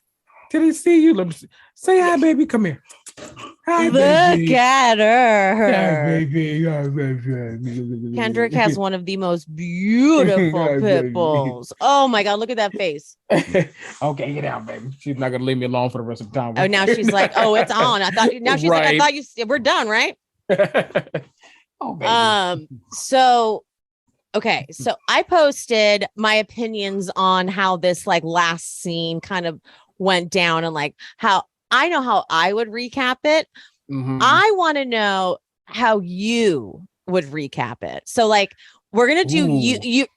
Did he see you? Let me see. Say hi, baby. Come here. Hi, Look baby. at her. Hi, baby. Hi, baby. Kendrick has one of the most beautiful pit bulls. Oh my God, look at that face. Okay, get out, baby. She's not gonna leave me alone for the rest of the time. Oh, now she's like, oh, it's on. We're done, right? Oh, baby. So I posted my opinions on how this like last scene kind of went down and like how I know how I would recap it. Mm-hmm. I want to know how you would recap it. So like we're gonna do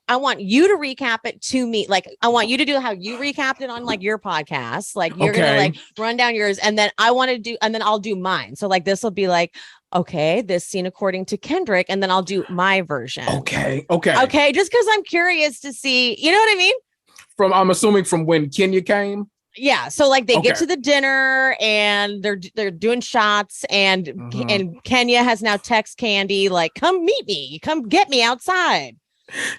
I want you to recap it to me. Like I want you to do how you recapped it on like your podcast. Like you're gonna like run down yours, and then I'll do mine. So like this will be like, okay, this scene according to Kendrick, and then I'll do my version. Okay. Just because I'm curious to see, you know what I mean? I'm assuming from when Kenya came. Yeah, so like they get to the dinner and they're doing shots and Kenya has now text Candy like, come meet me, come get me outside.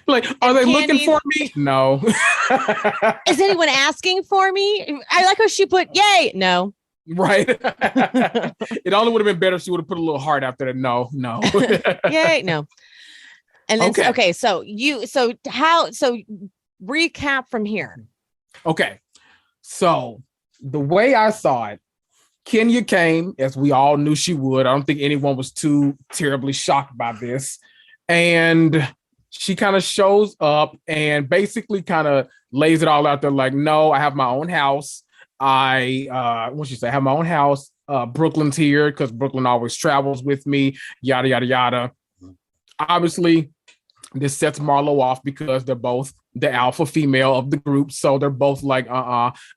Like, are they looking for me? No. Is anyone asking for me? I like how she put yay. No. Right. It only would have been better if she would have put a little heart after that. No. Yay, no. And then so recap from here. Okay. So the way I saw it, Kenya came, as we all knew she would. I don't think anyone was too terribly shocked by this. And she kind of shows up and basically kind of lays it all out there like, no, I have my own house. What'd she say? I have my own house. Brooklyn's here because Brooklyn always travels with me, yada, yada, yada. Obviously, this sets Marlo off because they're both the alpha female of the group. So they're both like,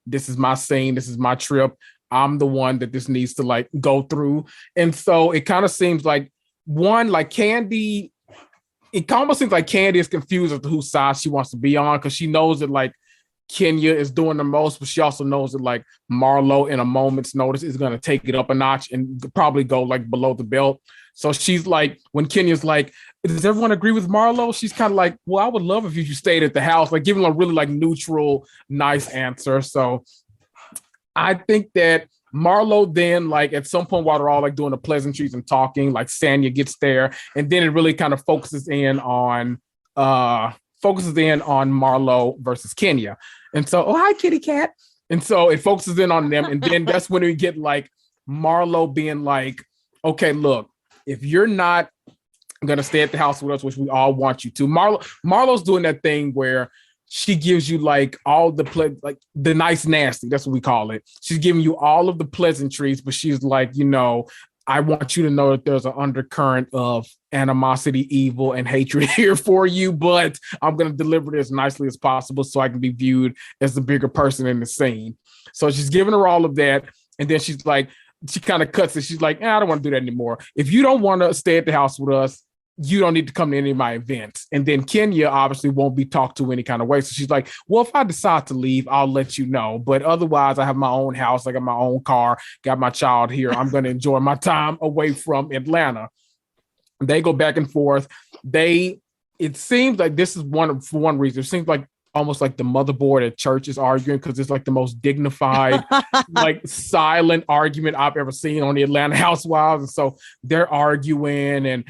this is my scene. This is my trip. I'm the one that this needs to like go through. And so it kind of seems like Candy, it almost seems like Candy is confused as to whose side she wants to be on because she knows that like Kenya is doing the most, but she also knows that like Marlo in a moment's notice is going to take it up a notch and probably go like below the belt. So she's like, when Kenya's like, does everyone agree with Marlo? She's kind of like, well, I would love if you stayed at the house, like giving a really like neutral, nice answer. So I think that Marlo then, like, at some point while they're all like doing the pleasantries and talking, like Sanya gets there, and then it really kind of focuses in on Marlo versus Kenya. And so, oh, hi, kitty cat. And so it focuses in on them. And then that's when we get like Marlo being like, okay, look, if you're not going to stay at the house with us, which we all want you to, Marlo's doing that thing where she gives you like all the like the nice nasty. That's what we call it. She's giving you all of the pleasantries, but she's like, I want you to know that there's an undercurrent of animosity, evil, and hatred here for you, but I'm going to deliver it as nicely as possible so I can be viewed as the bigger person in the scene. So she's giving her all of that. And then she's like, she kind of cuts it. She's like, I don't want to do that anymore. If you don't want to stay at the house with us, you don't need to come to any of my events. And then Kenya obviously won't be talked to any kind of way. So she's like, well, if I decide to leave, I'll let you know. But otherwise, I have my own house. I got my own car, got my child here. I'm going to enjoy my time away from Atlanta. They go back and forth. It seems like this is for one reason. It seems like almost like the motherboard at church is arguing because it's like the most dignified, like silent argument I've ever seen on the Atlanta Housewives. And so they're arguing, and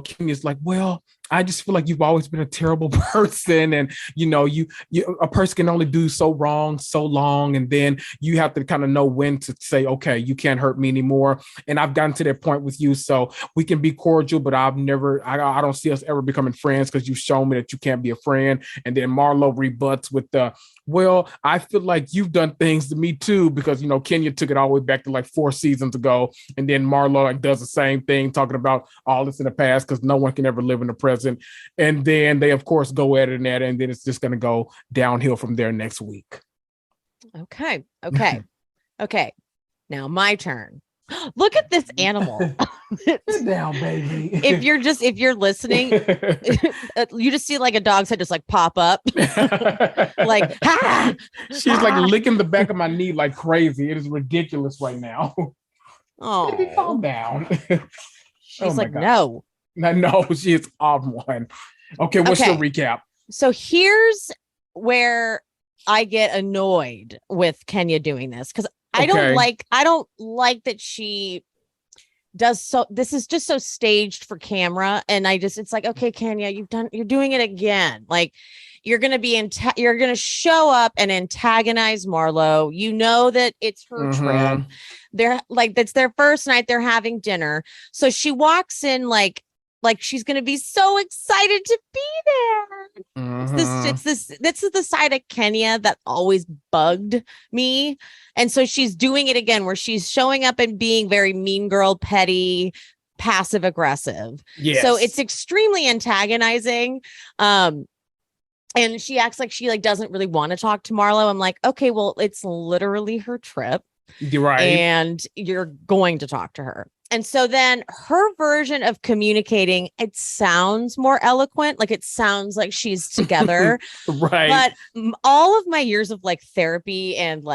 Kenya's like, well, I just feel like you've always been a terrible person, and you a person can only do so wrong so long, and then you have to kind of know when to say, okay, you can't hurt me anymore. And I've gotten to that point with you, so we can be cordial, but I don't see us ever becoming friends because you've shown me that you can't be a friend. And then Marlo rebuts with well, I feel like you've done things to me too, because Kenya took it all the way back to like 4 seasons ago, and then Marlo like does the same thing, talking about all this in the past because no one can ever live in the present. And then they of course go at it, and then it's just going to go downhill from there next week. Okay. Now my turn. Look at this animal. Sit down, baby. If you're listening, you just see like a dog's head just like pop up. Like, ha! She's like licking the back of my knee like crazy. It is ridiculous right now. Oh, baby, calm down. She's like, God. No, she is on one. Okay, what's your recap? So here's where I get annoyed with Kenya doing this, because I don't like that she does so. This is just so staged for camera, and it's like, okay, Kenya, you're doing it again. Like, you're gonna you're gonna show up and antagonize Marlo. You know that it's her trip. They're like, that's their first night. They're having dinner, so she walks in like she's gonna be so excited to be there. This is the side of Kenya that always bugged me. And so she's doing it again, where she's showing up and being very mean girl, petty, passive aggressive. Yes. So it's extremely antagonizing. And she acts like she doesn't really want to talk to Marlo. I'm like, okay, well, it's literally her trip. You're right. And you're going to talk to her. And so then her version of communicating, it sounds more eloquent. Like, it sounds like she's together. Right. But all of my years of therapy and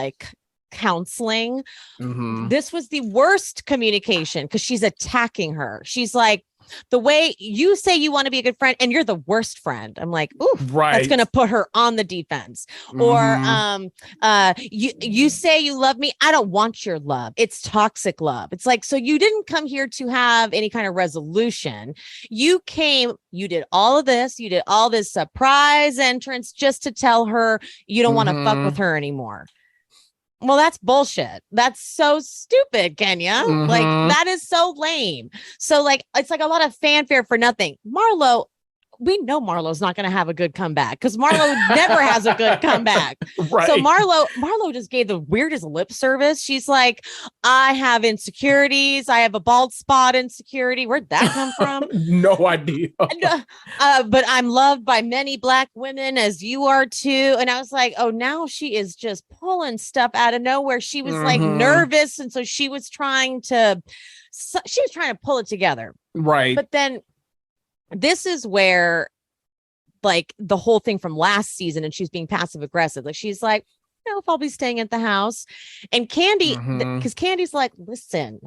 counseling, this was the worst communication, because she's attacking her. She's like, the way you say you want to be a good friend and you're the worst friend. I'm like, ooh, right. That's going to put her on the defense. Or you say you love me. I don't want your love. It's toxic love. It's like, so you didn't come here to have any kind of resolution. You came, you did all of this. You did all this surprise entrance just to tell her you don't want to fuck with her anymore. Well, that's bullshit. That's so stupid, Kenya. Like, that is so lame. So it's like a lot of fanfare for nothing. Marlo, we know Marlo's not going to have a good comeback, because Marlo never has a good comeback. Right. So Marlo just gave the weirdest lip service. She's like, I have insecurities. I have a bald spot insecurity. Where'd that come from? No idea. But I'm loved by many Black women, as you are too. And I was like, oh, now she is just pulling stuff out of nowhere. She was nervous. And so she was trying to pull it together. Right. But then this is where the whole thing from last season, and she's being passive aggressive. Like, she's like, if I'll be staying at the house. And Candy, because Candy's like, listen,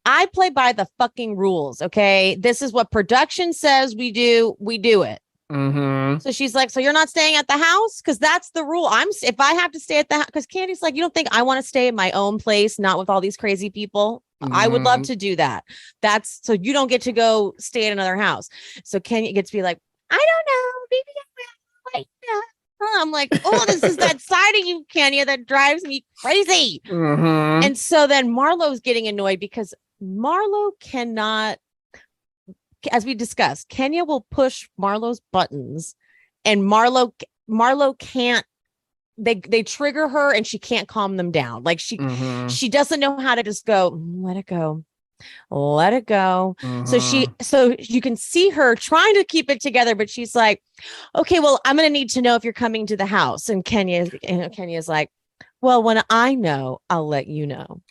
I play by the fucking rules. Okay. This is what production says we do. We do it. Mm-hmm. So she's like, so you're not staying at the house? Because that's the rule. If I have to stay at the house, because Candy's like, you don't think I want to stay in my own place, not with all these crazy people? I would love to do that. That's so you don't get to go stay at another house. So Kenya gets to be like, I don't know. Maybe I will. Like, I'm like, oh, this is that side of you, Kenya, that drives me crazy. Mm-hmm. And so then Marlo's getting annoyed because Marlo cannot, as we discussed, Kenya will push Marlo's buttons and Marlo can't, they trigger her and she can't calm them down. Like she doesn't know how to just go, let it go. Let it go. So you can see her trying to keep it together, but she's like, okay, well, I'm going to need to know if you're coming to the house. And Kenya's like, well, when I know, I'll let you know.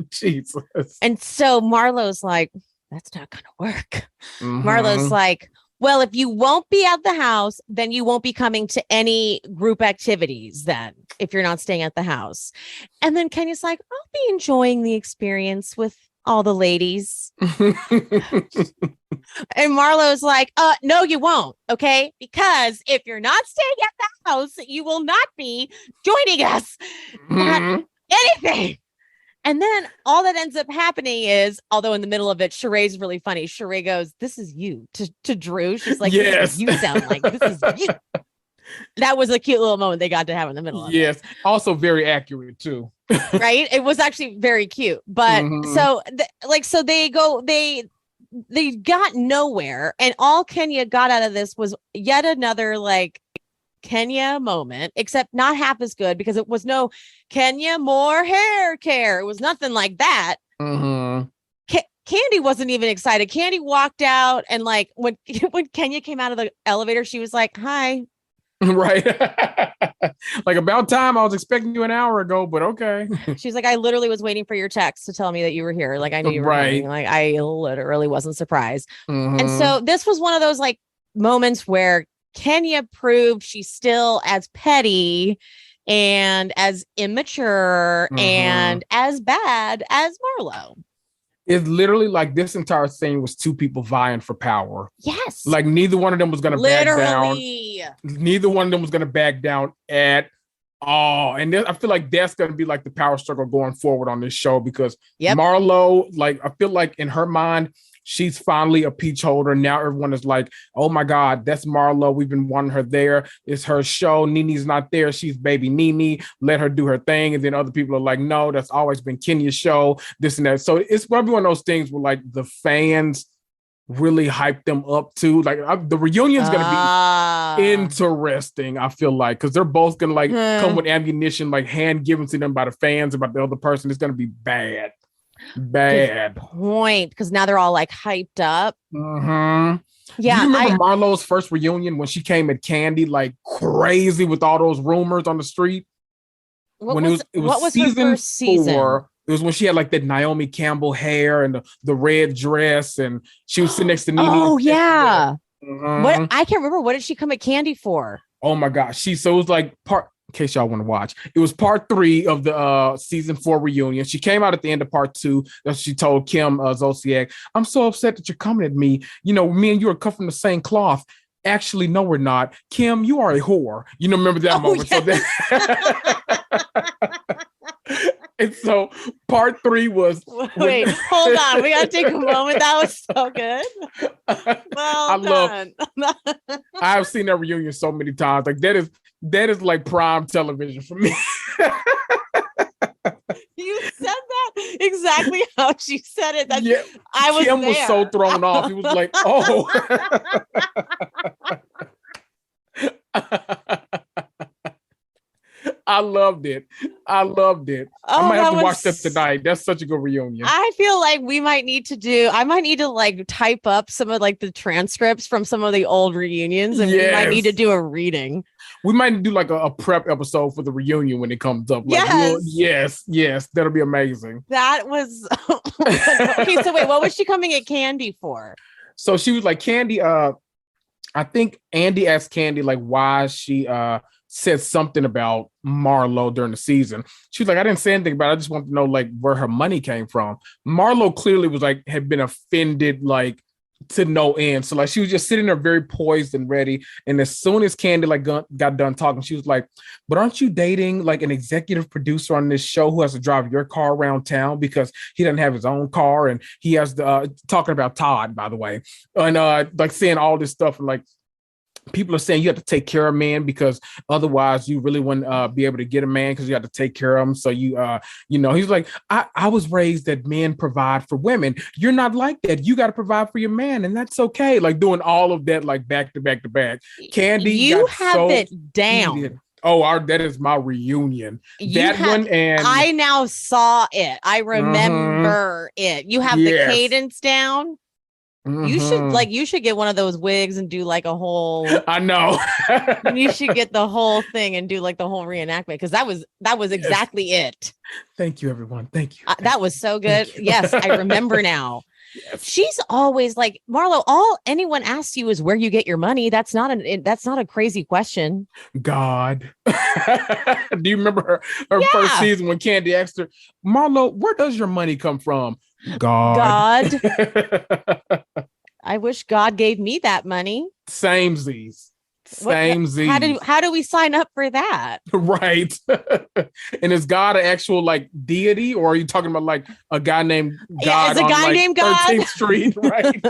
Jesus. And so Marlo's like, that's not going to work. Marlo's like, well, if you won't be at the house, then you won't be coming to any group activities then if you're not staying at the house. And then Kenya's like, I'll be enjoying the experience with all the ladies. And Marlo's like, no, you won't. Okay. Because if you're not staying at the house, you will not be joining us at anything. And then all that ends up happening is, although in the middle of it, Sheree's really funny. Sheree goes, this is you to Drew. She's like, yes, you sound like this is you. That was a cute little moment they got to have in the middle of it. Yes. Also very accurate too. Right. It was actually very cute. But so they got nowhere. And all Kenya got out of this was yet another like Kenya moment, except not half as good because it was no Kenya more hair care. It was nothing like that. Candy wasn't even excited. Candy walked out and like when Kenya came out of the elevator, she was like, hi. Right. Like about time. I was expecting you an hour ago, but okay. She's like, I literally was waiting for your text to tell me that you were here. Like I knew you were coming. Like I literally wasn't surprised. And so this was one of those like moments where Kenya proved she's still as petty and as immature and as bad as Marlo. It's literally like this entire thing was two people vying for power. Yes. Like neither one of them was going to back down. Neither one of them was going to back down at all. And I feel like that's going to be like the power struggle going forward on this show because Marlo, like I feel like in her mind, she's finally a peach holder. Now everyone is like, oh my God, that's Marlo. We've been wanting her there. It's her show. Nene's not there. She's baby Nene. Let her do her thing. And then other people are like, no, that's always been Kenya's show, this and that. So it's going to be one of those things where like the fans really hype them up too. Like the reunion's going to be interesting, I feel like, because they're both going to like come with ammunition, like hand given to them by the fans about the other person. It's going to be bad. Good point, because now they're all like hyped up. Yeah. Do you remember Marlo's first reunion when she came at Candy like crazy with all those rumors on the street? What was her first season? 4. It was when she had like that Naomi Campbell hair and the red dress, and she was sitting next to Nene. Oh yeah. What I can't remember. What did she come at Candy for? Oh my gosh. So it was like in case y'all want to watch, it was part 3 of the season 4 reunion. She came out at the end of part 2. That she told Kim Zolciak, I'm so upset that you're coming at me. You know, me and you are cut from the same cloth. Actually, no, we're not. Kim, you are a whore. You know, remember that moment. Yeah. So and so part 3 was wait, hold on. We gotta take a moment. That was so good. Well I've seen that reunion so many times. Like that is like prime television for me. You said that exactly how she said it. Kim was so thrown off. He was like, oh. I loved it. I might have to watch that tonight. That's such a good reunion. I feel like I might need to like type up some of like the transcripts from some of the old reunions, and we might need to do a reading. We might do like a prep episode for the reunion when it comes up. Like, yes, that'll be amazing. That was okay. So wait, what was she coming at Candy for? So she was like, Candy, I think Andy asked Candy like why she said something about Marlo during the season. She was like, I didn't say anything about it. I just wanted to know like where her money came from. Marlo clearly was like, had been offended like to no end. So like she was just sitting there very poised and ready. And as soon as Candy like got done talking, she was like, but aren't you dating like an executive producer on this show who has to drive your car around town because he doesn't have his own car? And he has the talking about Todd, by the way, and like saying all this stuff. And like people are saying you have to take care of men because otherwise you really wouldn't be able to get a man because you have to take care of them. So he's like, I was raised that men provide for women. You're not like that. You got to provide for your man, and that's okay. Like doing all of that, like back to back to back. Candy, you have it down. Heated. Oh, that is my reunion. One, and I now saw it. I remember it. You have the cadence down. You should get one of those wigs and do like a whole. I know. You should get the whole thing and do like the whole reenactment because that was exactly it. Thank you, everyone. Thank you. That was so good. Yes, I remember now. Yes. She's always like, Marlo, all anyone asks you is where you get your money. That's not a crazy question. God. Do you remember her first season when Candy asked her, Marlo, where does your money come from? God. I wish God gave me that money. Samesies. How do we sign up for that? Right. And is God an actual like deity, or are you talking about like a guy named God? Is a guy named God? 13th Street, right?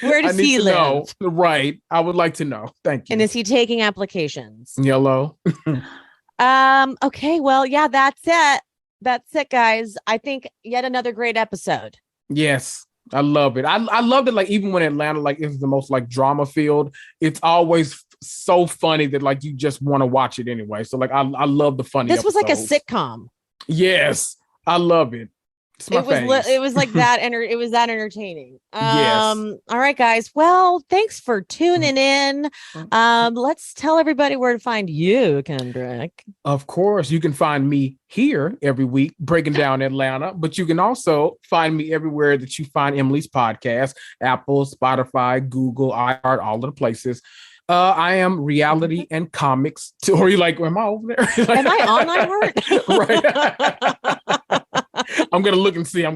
Where does he live? Know. Right. I would like to know. Thank you. And is he taking applications? Yellow. Okay. Well, yeah, that's it. That's it, guys. I think yet another great episode. Yes. I love it. I loved it. Like even when Atlanta like is the most like drama filled, it's always so funny that like you just want to watch it anyway. So like I love the funny. This was like a sitcom. Yes, I love it. It was like that, and it was that entertaining. Yes. All right, guys. Well, thanks for tuning in. Let's tell everybody where to find you, Kendrick. Of course, you can find me here every week breaking down Atlanta, but you can also find me everywhere that you find Emily's podcast: Apple, Spotify, Google, iHeart, all of the places. I am reality and comics. Or are you like, am I over there? Am I on iHeart? Right. I'm gonna look and see. You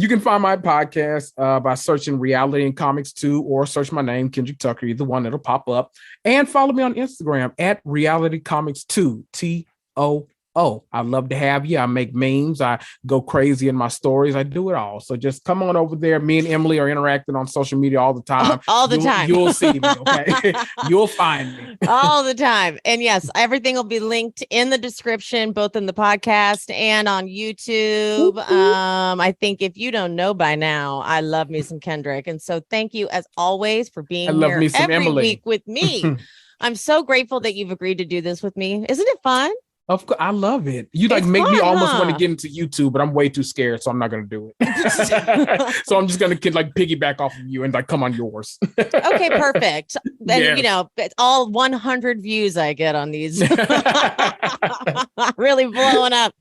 can find my podcast by searching Reality and Comics 2 or search my name, Kendrick Tucker, either one, it'll pop up. And follow me on Instagram at Reality Comics 2, TOO. I love to have you. I make memes. I go crazy in my stories. I do it all. So just come on over there. Me and Emily are interacting on social media all the time. Time. You'll see me, okay? You'll find me. All the time. And yes, everything will be linked in the description, both in the podcast and on YouTube. I think if you don't know by now, I love me some Kendrick. And so thank you as always for being here every week with me. I'm so grateful that you've agreed to do this with me. Isn't it fun? Of course, I love it. You like make me almost want to get into YouTube, but I'm way too scared, so I'm not going to do it. So I'm just going to like piggyback off of you and like come on yours. Okay, perfect. Then it's all 100 views I get on these. Really blowing up.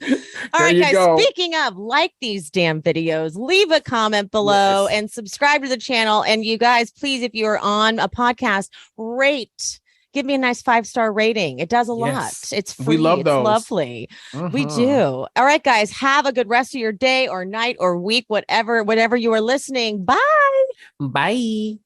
All right, guys. Go. Speaking of, like these damn videos, leave a comment below and subscribe to the channel. And you guys, please, if you are on a podcast, rate. Give me a nice 5-star rating. It does a lot. It's free. We love those. It's lovely. We do. All right, guys. Have a good rest of your day or night or week, whatever you are listening. Bye. Bye.